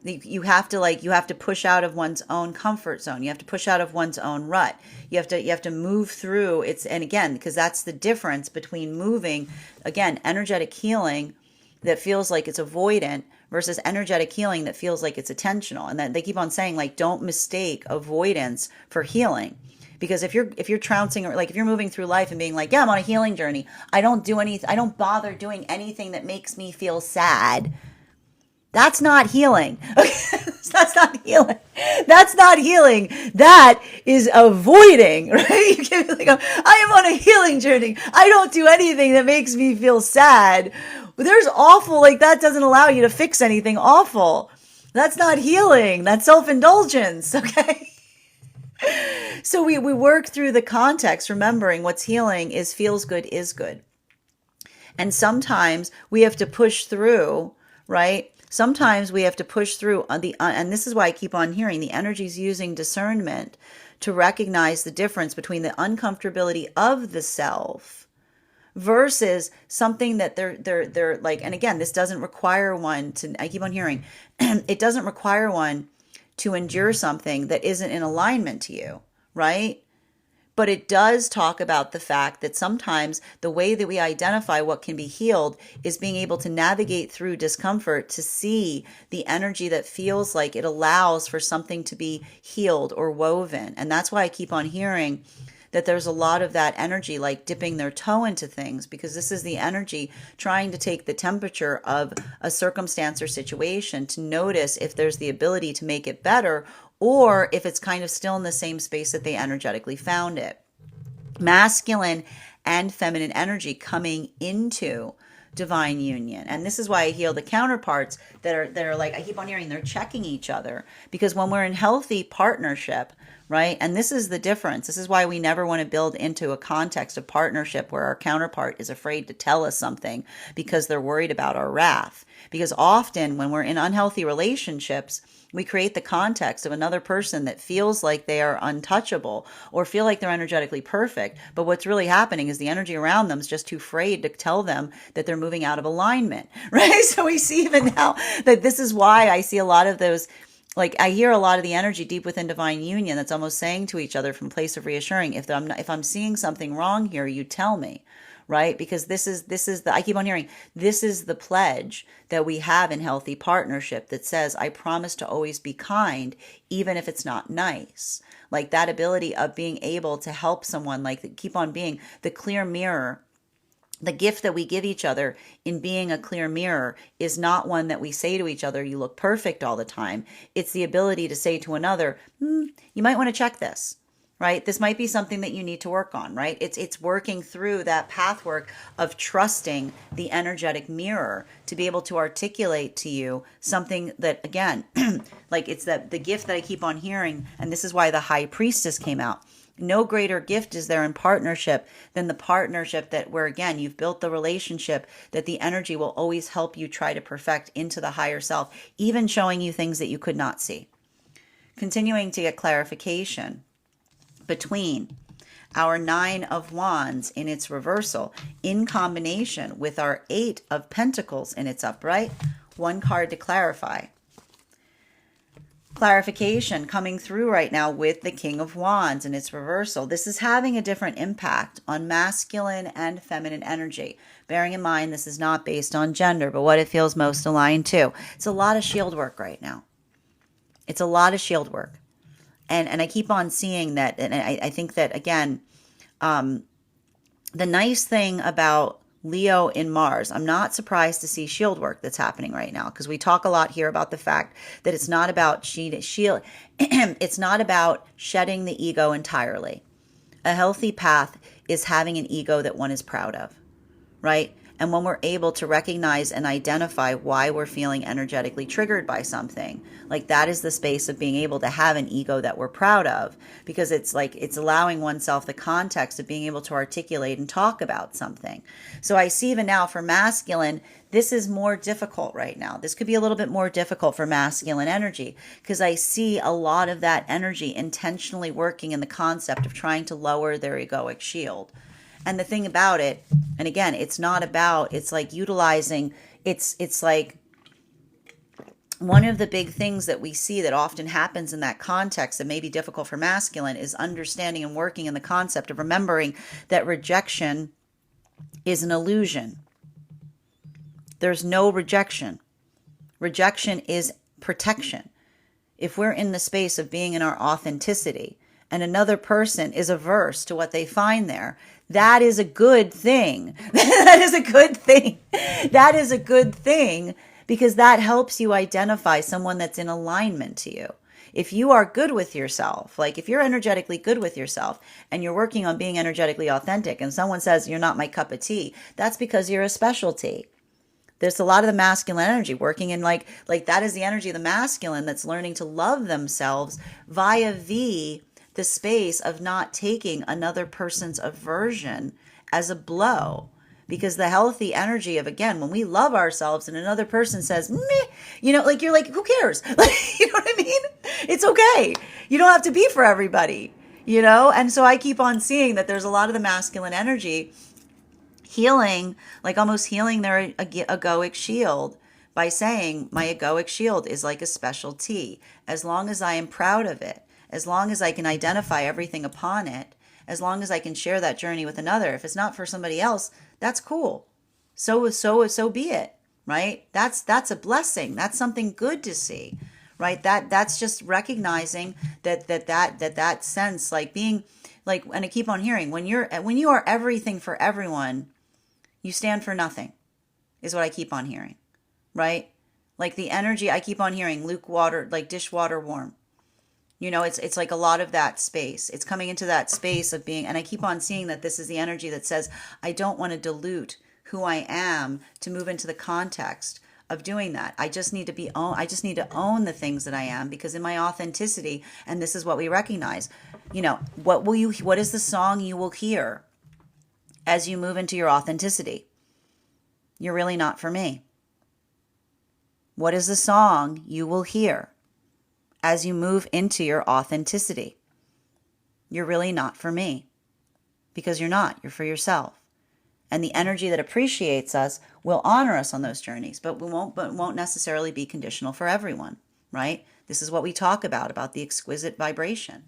You have to push out of one's own comfort zone. You have to push out of one's own rut. You have to move through and again, because that's the difference between moving, again, energetic healing that feels like it's avoidant versus energetic healing that feels like it's attentional. And that they keep on saying, like, don't mistake avoidance for healing. Because if you're trouncing, or like if you're moving through life and being like, yeah, I'm on a healing journey, I don't bother doing anything that makes me feel sad. That's not healing. That's not healing. That's not healing. That is avoiding, right? You can't be like, I am on a healing journey. I don't do anything that makes me feel sad. But there's awful, like that doesn't allow you to fix anything awful. That's not healing. That's self-indulgence, okay? So we work through the context, remembering what's healing is feels good is good. And sometimes we have to push through, right? Sometimes we have to push through and this is why I keep on hearing the energy's using discernment to recognize the difference between the uncomfortability of the self versus something that they're like, and again, this doesn't require one to, I keep on hearing, it doesn't require one to endure something that isn't in alignment to you, right? But it does talk about the fact that sometimes the way that we identify what can be healed is being able to navigate through discomfort to see the energy that feels like it allows for something to be healed or woven. And that's why I keep on hearing that there's a lot of that energy, like dipping their toe into things, because this is the energy trying to take the temperature of a circumstance or situation to notice if there's the ability to make it better, or if it's kind of still in the same space that they energetically found it. Masculine and feminine energy coming into divine union. And this is why I heal the counterparts that are like, I keep on hearing they're checking each other, because when we're in healthy partnership, right? And this is the difference. This is why we never want to build into a context of partnership where our counterpart is afraid to tell us something because they're worried about our wrath. Because often when we're in unhealthy relationships, we create the context of another person that feels like they are untouchable or feel like they're energetically perfect. But what's really happening is the energy around them is just too afraid to tell them that they're moving out of alignment, right? So we see even now that this is why I see a lot of those, like I hear a lot of the energy deep within divine union that's almost saying to each other from a place of reassuring, if I'm seeing something wrong here, you tell me, right? Because this is the, I keep on hearing, this is the pledge that we have in healthy partnership that says, I promise to always be kind, even if it's not nice. Like that ability of being able to help someone, like keep on being the clear mirror. The gift that we give each other in being a clear mirror is not one that we say to each other, you look perfect all the time. It's the ability to say to another, you might want to check this, right? This might be something that you need to work on, right? It's working through that pathwork of trusting the energetic mirror to be able to articulate to you something that, again, like it's that the gift that I keep on hearing, and this is why the high priestess came out. No greater gift is there in partnership than the partnership that where, again, you've built the relationship that the energy will always help you try to perfect into the higher self, even showing you things that you could not see. Continuing to get clarification between our 9 of Wands in its reversal in combination with our 8 of Pentacles in its upright. One card to clarify. Clarification coming through right now with the King of Wands and its reversal. This is having a different impact on masculine and feminine energy. Bearing in mind, this is not based on gender, but what it feels most aligned to. It's a lot of shield work right now. It's a lot of shield work. And I keep on seeing that. And I think that, again, the nice thing about Leo in Mars, I'm not surprised to see shield work that's happening right now, because we talk a lot here about the fact that it's not about it's not about shedding the ego entirely. A healthy path is having an ego that one is proud of, right? And when we're able to recognize and identify why we're feeling energetically triggered by something, like that is the space of being able to have an ego that we're proud of, because it's like it's allowing oneself the context of being able to articulate and talk about something. So I see even now for masculine, this is more difficult right now. This could be a little bit more difficult for masculine energy, because I see a lot of that energy intentionally working in the concept of trying to lower their egoic shield. And the thing about it, and again, it's not about, it's like utilizing, it's like one of the big things that we see that often happens in that context that may be difficult for masculine is understanding and working in the concept of remembering that rejection is an illusion. There's no rejection. Rejection is protection. If we're in the space of being in our authenticity and another person is averse to what they find there, that is a good thing. That is a good thing. That is a good thing, because that helps you identify someone that's in alignment to you. If you are good with yourself, like if you're energetically good with yourself and you're working on being energetically authentic and someone says you're not my cup of tea, that's because you're a specialty. There's a lot of the masculine energy working in like that is the energy of the masculine that's learning to love themselves via the space of not taking another person's aversion as a blow. Because the healthy energy of, again, when we love ourselves and another person says, meh, like you're like, who cares? Like, you know what I mean? It's okay. You don't have to be for everybody, And so I keep on seeing that there's a lot of the masculine energy healing, like almost healing their egoic shield by saying, my egoic shield is like a specialty. As long as I am proud of it, as long as I can identify everything upon it, as long as I can share that journey with another, if it's not for somebody else, that's cool. So be it, right? That's a blessing. That's something good to see, right? That's just recognizing that sense, like being like, and I keep on hearing, when you are everything for everyone, you stand for nothing, is what I keep on hearing, right? Like the energy I keep on hearing, lukewater, like dishwater warm. It's like a lot of that space. It's coming into that space of being, and I keep on seeing that this is the energy that says, I don't want to dilute who I am to move into the context of doing that. I just need to own the things that I am, because in my authenticity, and this is what we recognize, what is the song you will hear as you move into your authenticity? You're really not for me. What is the song you will hear as you move into your authenticity? You're really not for me, because you're not. You're for yourself. And the energy that appreciates us will honor us on those journeys, but won't necessarily be conditional for everyone, right? This is what we talk about the exquisite vibration.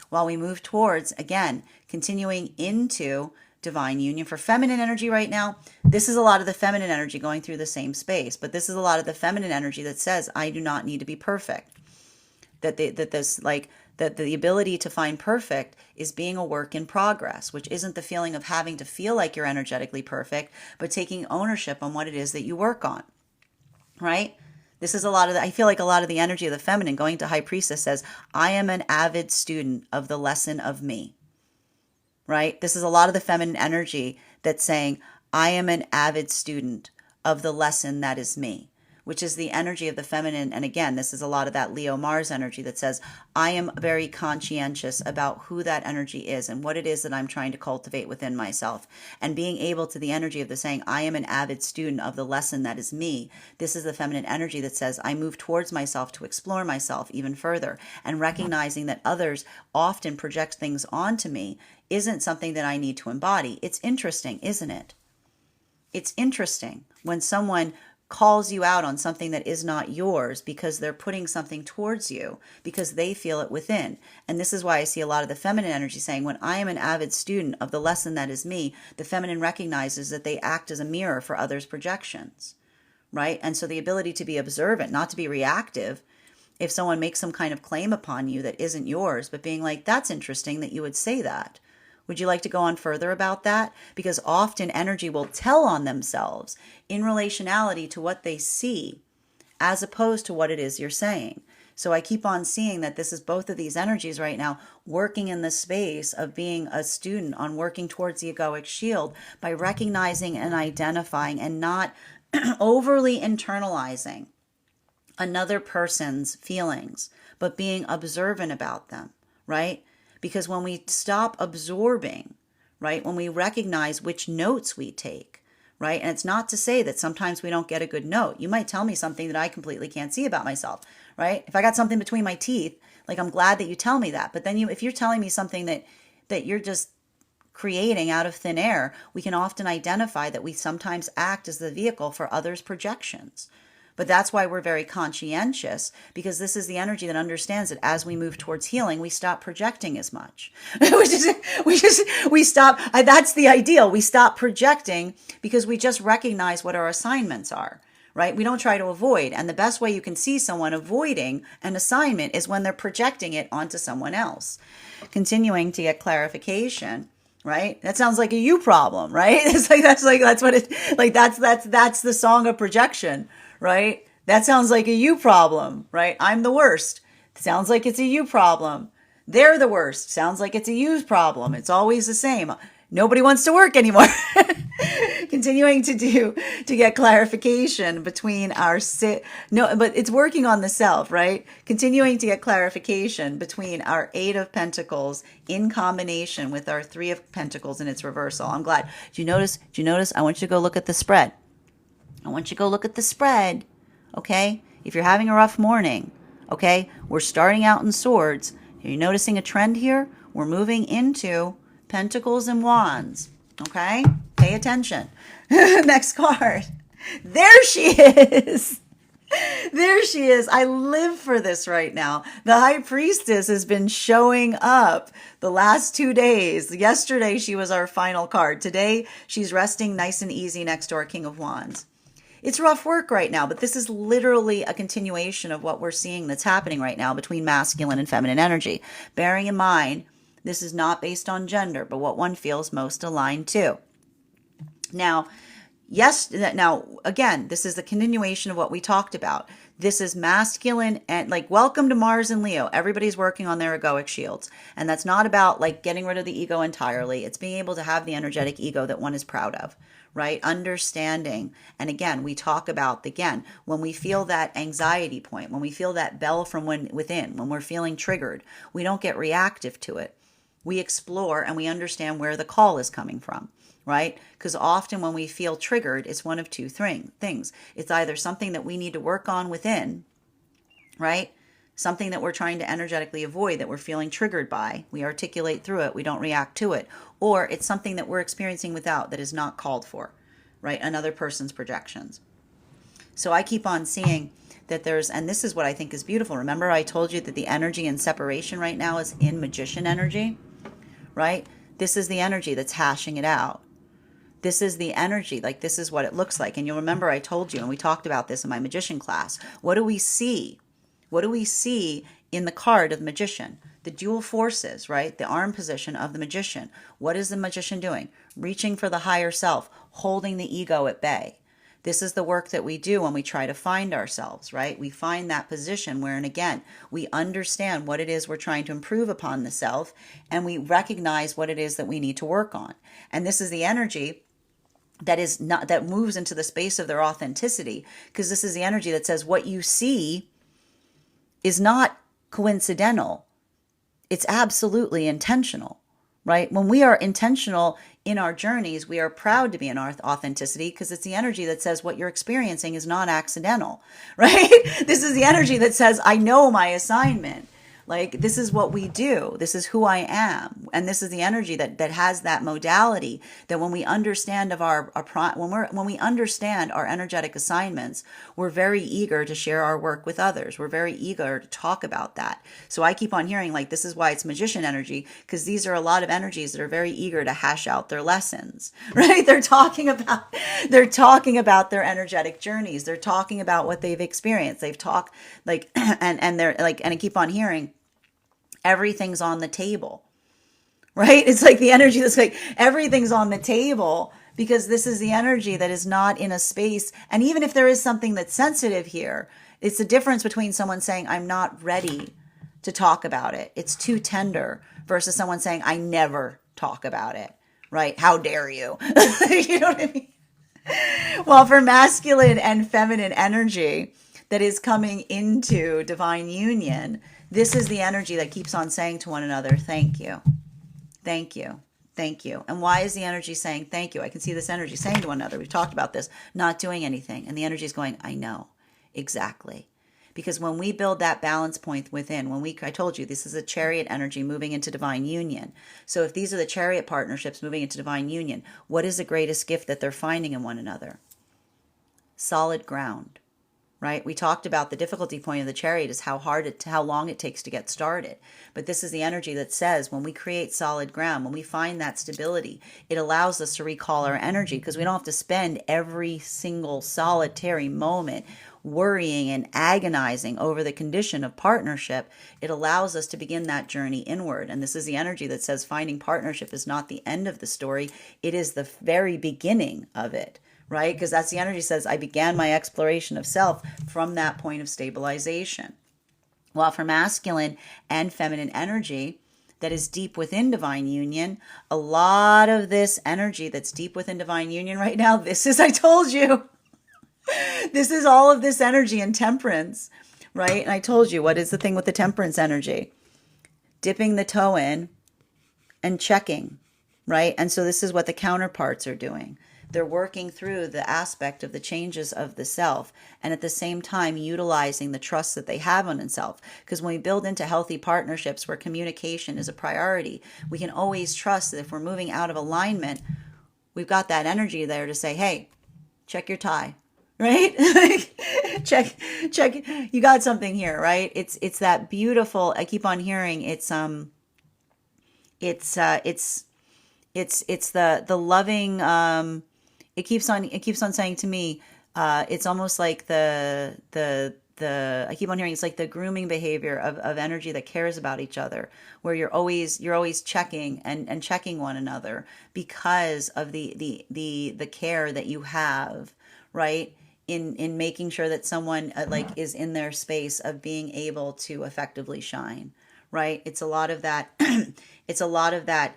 While we move towards, again, continuing into divine union. For feminine energy right now, this is a lot of the feminine energy going through the same space, but this is a lot of the feminine energy that says, I do not need to be perfect. That the ability to find perfect is being a work in progress, which isn't the feeling of having to feel like you're energetically perfect, but taking ownership on what it is that you work on, right? This is I feel like a lot of the energy of the feminine going to High Priestess says, I am an avid student of the lesson of me, right? This is a lot of the feminine energy that's saying, I am an avid student of the lesson that is me, which is the energy of the feminine. And again, this is a lot of that Leo Mars energy that says, I am very conscientious about who that energy is and what it is that I'm trying to cultivate within myself. And being able to the energy of the saying, I am an avid student of the lesson that is me. This is the feminine energy that says, I move towards myself to explore myself even further, and recognizing that others often project things onto me isn't something that I need to embody. It's interesting, isn't it? It's interesting when someone calls you out on something that is not yours because they're putting something towards you because they feel it within. And this is why I see a lot of the feminine energy saying, when I am an avid student of the lesson that is me, the feminine recognizes that they act as a mirror for others' projections, right? And so the ability to be observant, not to be reactive, if someone makes some kind of claim upon you that isn't yours, but being like, that's interesting that you would say that. Would you like to go on further about that? Because often energy will tell on themselves in relationality to what they see, as opposed to what it is you're saying. So I keep on seeing that this is both of these energies right now working in the space of being a student on working towards the egoic shield by recognizing and identifying and not overly internalizing another person's feelings, but being observant about them, right? Because when we stop absorbing, right, when we recognize which notes we take, right, and it's not to say that sometimes we don't get a good note. You might tell me something that I completely can't see about myself, right? If I got something between my teeth, like, I'm glad that you tell me that. But then if you're telling me something that you're just creating out of thin air, we can often identify that we sometimes act as the vehicle for others' projections. But that's why we're very conscientious, because this is the energy that understands that as we move towards healing, we stop projecting as much. we stop. That's the ideal. We stop projecting because we just recognize what our assignments are, right? We don't try to avoid. And the best way you can see someone avoiding an assignment is when they're projecting it onto someone else. Continuing to get clarification. Right? That sounds like a you problem, right? It's like, that's what it, like, that's the song of projection, right? That sounds like a you problem, right? I'm the worst. Sounds like it's a you problem. They're the worst. Sounds like it's a you problem. It's always the same. Nobody wants to work anymore. Continuing to get clarification between but it's working on the self, right? Continuing to get clarification between our 8 of Pentacles in combination with our 3 of Pentacles in its reversal. I'm glad. Do you notice? I want you to go look at the spread. Okay? If you're having a rough morning, okay? We're starting out in swords. Are you noticing a trend here? We're moving into Pentacles and Wands. Okay? Pay attention. Next card. There she is. There she is. I live for this right now. The High Priestess has been showing up the last 2 days. Yesterday, she was our final card. Today, she's resting nice and easy next to our King of Wands. It's rough work right now, but this is literally a continuation of what we're seeing that's happening right now between masculine and feminine energy. Bearing in mind, this is not based on gender, but what one feels most aligned to. Now, Yes, now again, this is the continuation of what we talked about. This is masculine and like welcome to Mars and Leo. Everybody's working on their egoic shields. And that's not about like getting rid of the ego entirely. It's being able to have the energetic ego that one is proud of, right? Understanding. And again, we talk about again, when we feel that anxiety point, when we feel that bell from within, when we're feeling triggered, we don't get reactive to it. We explore and we understand where the call is coming from, right? Because often when we feel triggered, it's one of two things. It's either something that we need to work on within, right? Something that we're trying to energetically avoid, that we're feeling triggered by. We articulate through it, we don't react to it. Or it's something that we're experiencing without that is not called for, right? Another person's projections. So I keep on seeing that there's, and this is what I think is beautiful. Remember, I told you that the energy in separation right now is in magician energy, right? This is the energy that's hashing it out. This is the energy, like this is what it looks like. And you'll remember I told you, and we talked about this in my magician class. What do we see? What do we see in the card of the magician? The dual forces, right? The arm position of the magician. What is the magician doing? Reaching for the higher self, holding the ego at bay. This is the work that we do when we try to find ourselves, right? We find that position where, and again, we understand what it is we're trying to improve upon the self, and we recognize what it is that we need to work on. And this is the energy that is not, that moves into the space of their authenticity, because this is the energy that says what you see is not coincidental. It's absolutely intentional, right? When we are intentional in our journeys, we are proud to be in our authenticity, because it's the energy that says what you're experiencing is not accidental, right? This is the energy that says, I know my assignment. Like, this is what we do. This is who I am. And this is the energy that has that modality, that when we understand of when we understand our energetic assignments, we're very eager to share our work with others. We're very eager to talk about that. So I keep on hearing, like, this is why it's magician energy, because these are a lot of energies that are very eager to hash out their lessons, right? They're talking about their energetic journeys. They're talking about what they've experienced. They've talked like, and they're like, and I keep on hearing, everything's on the table, right? It's like the energy that's like everything's on the table, because this is the energy that is not in a space. And even if there is something that's sensitive here, it's the difference between someone saying, I'm not ready to talk about it. It's too tender, versus someone saying, I never talk about it, right? How dare you? You know what I mean? Well, for masculine and feminine energy that is coming into divine union, this is the energy that keeps on saying to one another, thank you, thank you, thank you. And why is the energy saying thank you? I can see this energy saying to one another, we've talked about this, not doing anything. And the energy is going, I know, exactly. Because when we build that balance point within, I told you, this is a chariot energy moving into divine union. So if these are the chariot partnerships moving into divine union, what is the greatest gift that they're finding in one another? Solid ground, right? We talked about the difficulty point of the chariot is how long it takes to get started. But this is the energy that says when we create solid ground, when we find that stability, it allows us to recall our energy, because we don't have to spend every single solitary moment worrying and agonizing over the condition of partnership. It allows us to begin that journey inward. And this is the energy that says finding partnership is not the end of the story. It is the very beginning of it, right? Because that's the energy that says I began my exploration of self from that point of stabilization. While for masculine and feminine energy that is deep within divine union, a lot of this energy that's deep within divine union right now, this is, I told you, this is all of this energy in temperance, right? And I told you, what is the thing with the temperance energy? Dipping the toe in and checking, right? And so this is what the counterparts are doing. They're working through the aspect of the changes of the self, and at the same time utilizing the trust that they have on themselves. Because when we build into healthy partnerships where communication is a priority, we can always trust that if we're moving out of alignment, we've got that energy there to say, hey, check your tie, right? check, you got something here, right? It's that beautiful, I keep on hearing, it's the loving, it keeps on saying to me, it's almost like the I keep on hearing it's like the grooming behavior of energy that cares about each other, where you're always checking and checking one another because of the care that you have, right? In making sure that someone like is in their space of being able to effectively shine, right? It's a lot of that. It's a lot of that.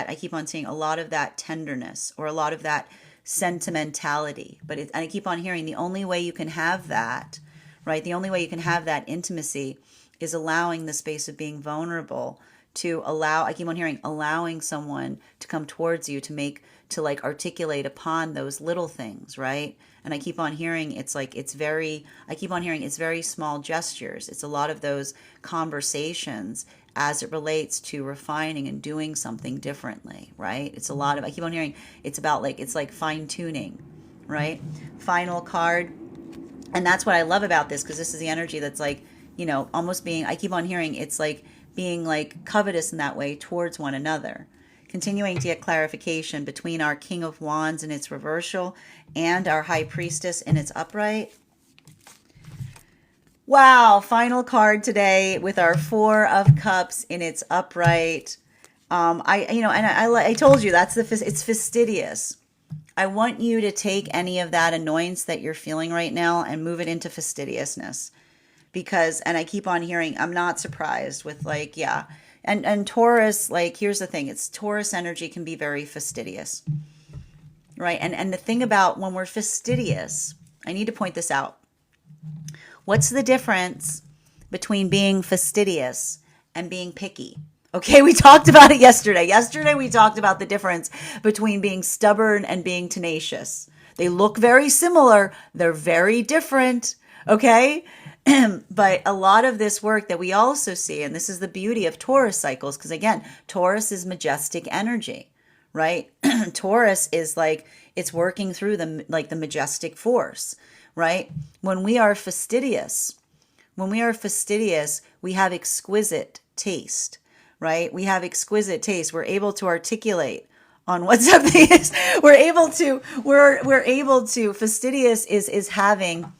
I keep on seeing a lot of that tenderness or a lot of that sentimentality. And I keep on hearing the only way you can have that, right? The only way you can have that intimacy is allowing the space of being vulnerable to allow, I keep on hearing, allowing someone to come towards you to like articulate upon those little things, right? And I keep on hearing I keep on hearing it's very small gestures. It's a lot of those conversations as it relates to refining and doing something differently, right? It's a lot of, I keep on hearing it's about like, it's like fine tuning, right? Final card. And that's what I love about this, because this is the energy that's like, almost being, I keep on hearing it's like being like covetous in that way towards one another. Continuing to get clarification between our King of Wands in its reversal and our High Priestess in its upright. Wow, final card today with our Four of Cups in its upright. I told you it's fastidious. I want you to take any of that annoyance that you're feeling right now and move it into fastidiousness. And I keep on hearing, I'm not surprised with like, yeah. And Taurus, like, here's the thing, it's Taurus energy can be very fastidious, right? And the thing about when we're fastidious, I need to point this out. What's the difference between being fastidious and being picky? Okay, we talked about it yesterday. Yesterday we talked about the difference between being stubborn and being tenacious. They look very similar. They're very different. Okay? But a lot of this work that we also see, and this is the beauty of Taurus cycles, because again, Taurus is majestic energy, right? Taurus is like, it's working through the majestic force, right? When we are fastidious, we have exquisite taste, right? We have exquisite taste. We're able to articulate on what something is. We're able to, fastidious is having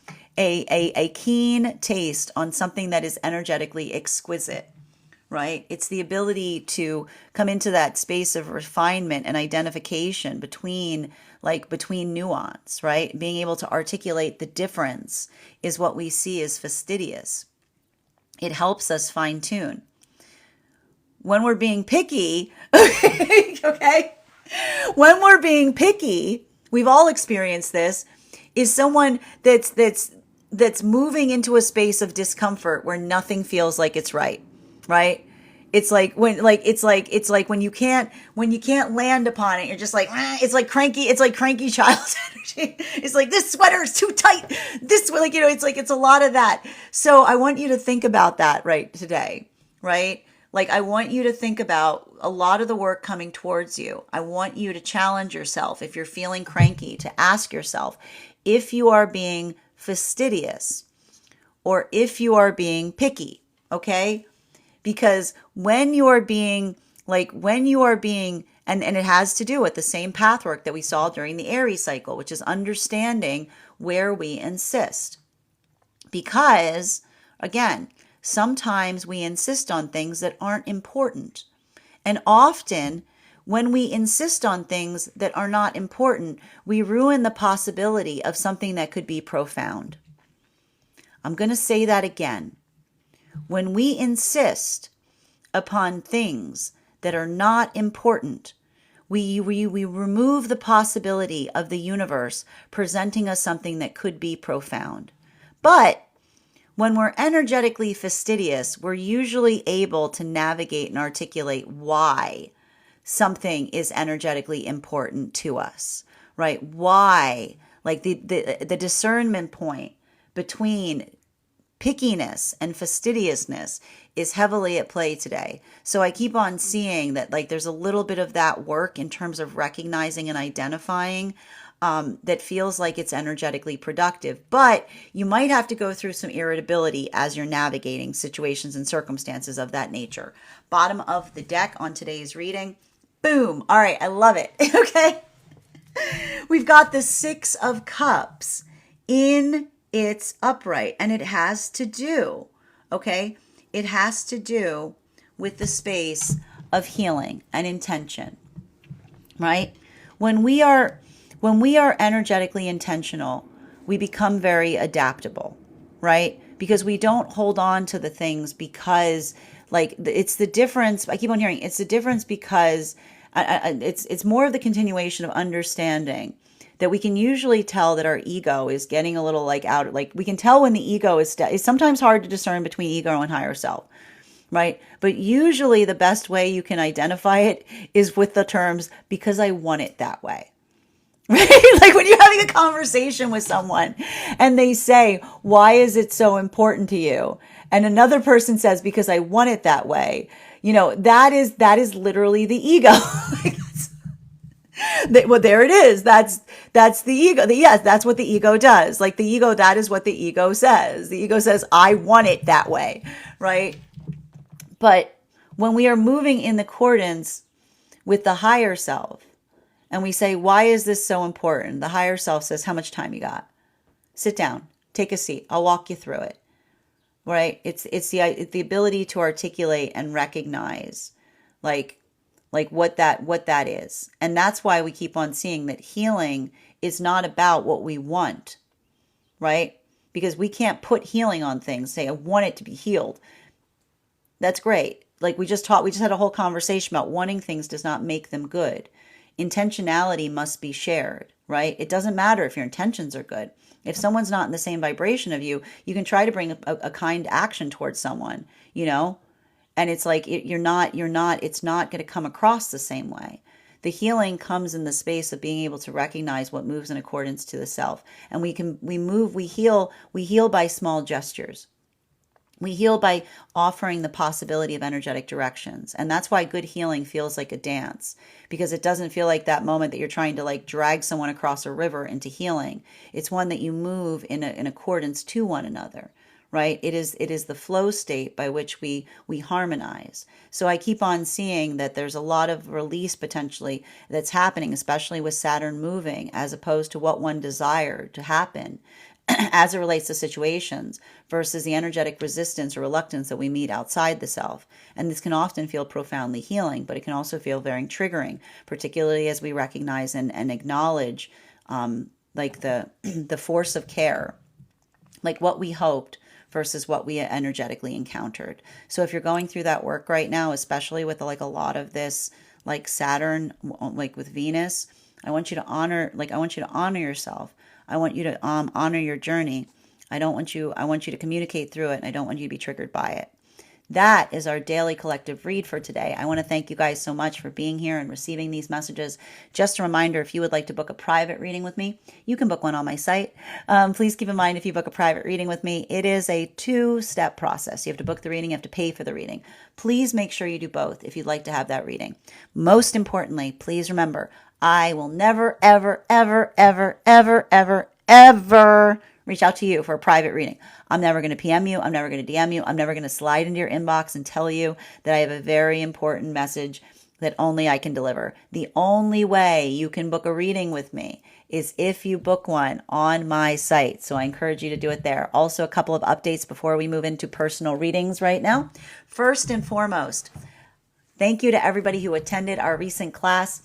a keen taste on something that is energetically exquisite, right? It's the ability to come into that space of refinement and identification between nuance, right? Being able to articulate the difference is what we see as fastidious. It helps us fine tune. When we're being picky, okay? When we're being picky, we've all experienced this, is someone that's moving into a space of discomfort where nothing feels like it's right? It's like when you can't land upon it, you're just like, it's like cranky child energy. It's like, this sweater is too tight. It's a lot of that. So I want you to think about that right today, right? Like, I want you to think about a lot of the work coming towards you. I want you to challenge yourself. If you're feeling cranky, to ask yourself if you are being fastidious or if you are being picky, okay? Because when you are being, and it has to do with the same pathwork that we saw during the Aries cycle, which is understanding where we insist. Because, again, sometimes we insist on things that aren't important. And often, when we insist on things that are not important, we ruin the possibility of something that could be profound. I'm going to say that again. When we insist upon things that are not important, we remove the possibility of the universe presenting us something that could be profound. But when we're energetically fastidious, we're usually able to navigate and articulate why something is energetically important to us, right? Why, like the discernment point between pickiness and fastidiousness is heavily at play today. So I keep on seeing that, like, there's a little bit of that work in terms of recognizing and identifying that feels like it's energetically productive. But you might have to go through some irritability as you're navigating situations and circumstances of that nature. Bottom of the deck on today's reading. Boom. All right. I love it. Okay. We've got the Six of Cups in it's upright, and it has to do, okay? It has to do with the space of healing and intention, right? When we are energetically intentional, we become very adaptable, right? Because we don't hold on to the things because like it's the difference. I keep on hearing it's the difference because it's more of the continuation of understanding that we can usually tell that our ego is getting a little like out. Like we can tell when the ego is it's sometimes hard to discern between ego and higher self, right? But usually the best way you can identify it is with the terms because I want it that way. Right? Like when you're having a conversation with someone and they say, why is it so important to you? And another person says, because I want it that way. You know, that is literally the ego. Well, there it is. That's the ego. Yes, that's what the ego does. Like the ego, that is what the ego says. The ego says, I want it that way. Right? But when we are moving in accordance with the higher self, and we say, why is this so important? The higher self says, how much time you got? Sit down, take a seat. I'll walk you through it. Right? It's the ability to articulate and recognize like what that is. And that's why we keep on seeing that healing is not about what we want, right? Because we can't put healing on things, say I want it to be healed. That's great. Like we just had a whole conversation about wanting things does not make them good. Intentionality must be shared, right? It doesn't matter if your intentions are good. If someone's not in the same vibration of you, you can try to bring a kind action towards someone, you know? And it's like it's not going to come across the same way. The healing comes in the space of being able to recognize what moves in accordance to the self. And we heal by small gestures. We heal by offering the possibility of energetic directions. And that's why good healing feels like a dance, because it doesn't feel like that moment that you're trying to like drag someone across a river into healing. It's one that you move in accordance to one another, right? It is the flow state by which we harmonize. So I keep on seeing that there's a lot of release potentially that's happening, especially with Saturn moving, as opposed to what one desired to happen as it relates to situations versus the energetic resistance or reluctance that we meet outside the self. And this can often feel profoundly healing, but it can also feel very triggering, particularly as we recognize and acknowledge like the force of care, like what we hoped versus what we energetically encountered. So if you're going through that work right now, especially with like a lot of this, like Saturn, like with Venus, I want you to honor yourself. I want you to honor your journey. I want you to communicate through it, and I don't want you to be triggered by it. That is our daily collective read for today. I want to thank you guys so much for being here and receiving these messages. Just a reminder, if you would like to book a private reading with me, you can book one on my site. Please keep in mind, if you book a private reading with me, it is a 2-step process. You have to book the reading, you have to pay for the reading. Please make sure you do both if you'd like to have that reading. Most importantly, please remember, I will never, ever, ever, ever, ever, ever, ever reach out to you for a private reading. I'm never going to PM you. I'm never going to DM you. I'm never going to slide into your inbox and tell you that I have a very important message that only I can deliver. The only way you can book a reading with me is if you book one on my site. So I encourage you to do it there. Also, a couple of updates before we move into personal readings right now. First and foremost, thank you to everybody who attended our recent class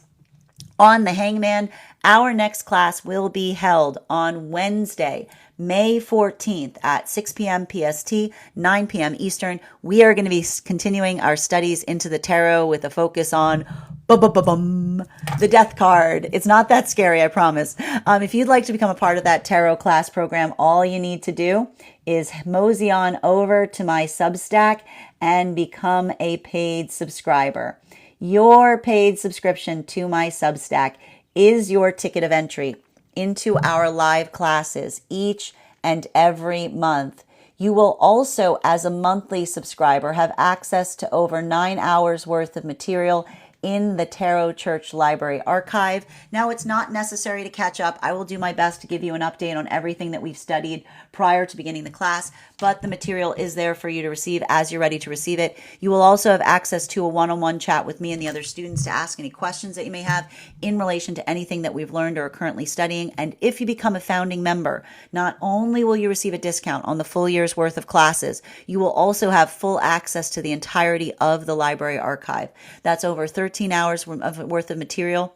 on the Hangman. Our next class will be held on Wednesday, May 14th at 6 p.m. PST, 9 p.m. Eastern. We are going to be continuing our studies into the tarot with a focus on the death card. It's not that scary, I promise. If you'd like to become a part of that tarot class program, all you need to do is mosey on over to my Substack and become a paid subscriber. Your paid subscription to my Substack is your ticket of entry into our live classes each and every month. You will also, as a monthly subscriber, have access to over 9 hours worth of material in the Tarot Church Library archive. Now, it's not necessary to catch up. I will do my best to give you an update on everything that we've studied prior to beginning the class, but the material is there for you to receive as you're ready to receive it. You will also have access to a one-on-one chat with me and the other students to ask any questions that you may have in relation to anything that we've learned or are currently studying. And if you become a founding member, not only will you receive a discount on the full year's worth of classes, you will also have full access to the entirety of the library archive. That's over 13 hours worth of material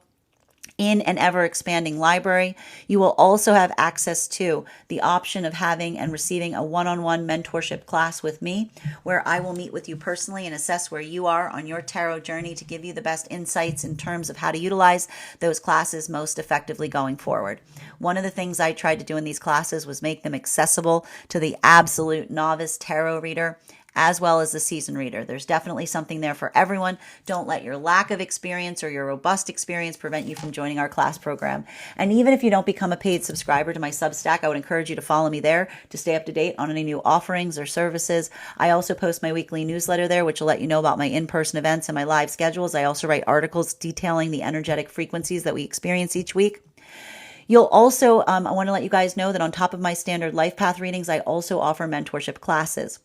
in an ever-expanding library. You will also have access to the option of having and receiving a one-on-one mentorship class with me, where I will meet with you personally and assess where you are on your tarot journey to give you the best insights in terms of how to utilize those classes most effectively going forward. One of the things I tried to do in these classes was make them accessible to the absolute novice tarot reader, as well as the seasoned reader. There's definitely something there for everyone. Don't let your lack of experience or your robust experience prevent you from joining our class program. And even if you don't become a paid subscriber to my Substack, I would encourage you to follow me there to stay up to date on any new offerings or services. I also post my weekly newsletter there, which will let you know about my in-person events and my live schedules. I also write articles detailing the energetic frequencies that we experience each week. You'll also, I want to let you guys know that on top of my standard life path readings, I also offer mentorship classes.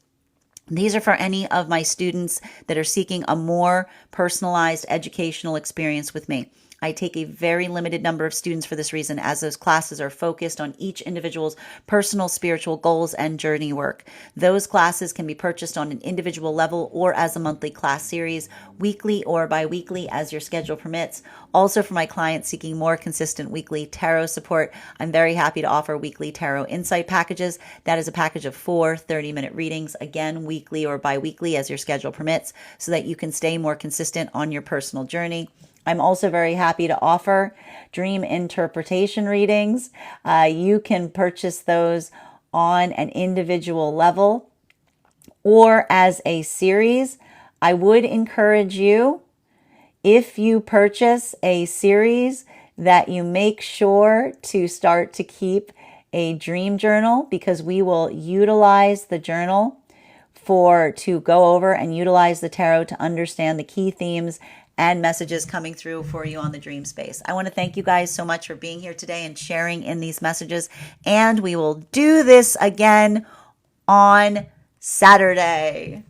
These are for any of my students that are seeking a more personalized educational experience with me. I take a very limited number of students for this reason, as those classes are focused on each individual's personal spiritual goals and journey work. Those classes can be purchased on an individual level or as a monthly class series, weekly or bi-weekly as your schedule permits. Also, for my clients seeking more consistent weekly tarot support, I'm very happy to offer weekly tarot insight packages. That is a package of 4 30-minute readings, again, weekly or bi-weekly as your schedule permits, so that you can stay more consistent on your personal journey. I'm also very happy to offer dream interpretation readings. You can purchase those on an individual level or as a series. I would encourage you, if you purchase a series, that you make sure to start to keep a dream journal, because we will utilize the journal to go over and utilize the tarot to understand the key themes and messages coming through for you on the dream space. I want to thank you guys so much for being here today and sharing in these messages. And we will do this again on Saturday.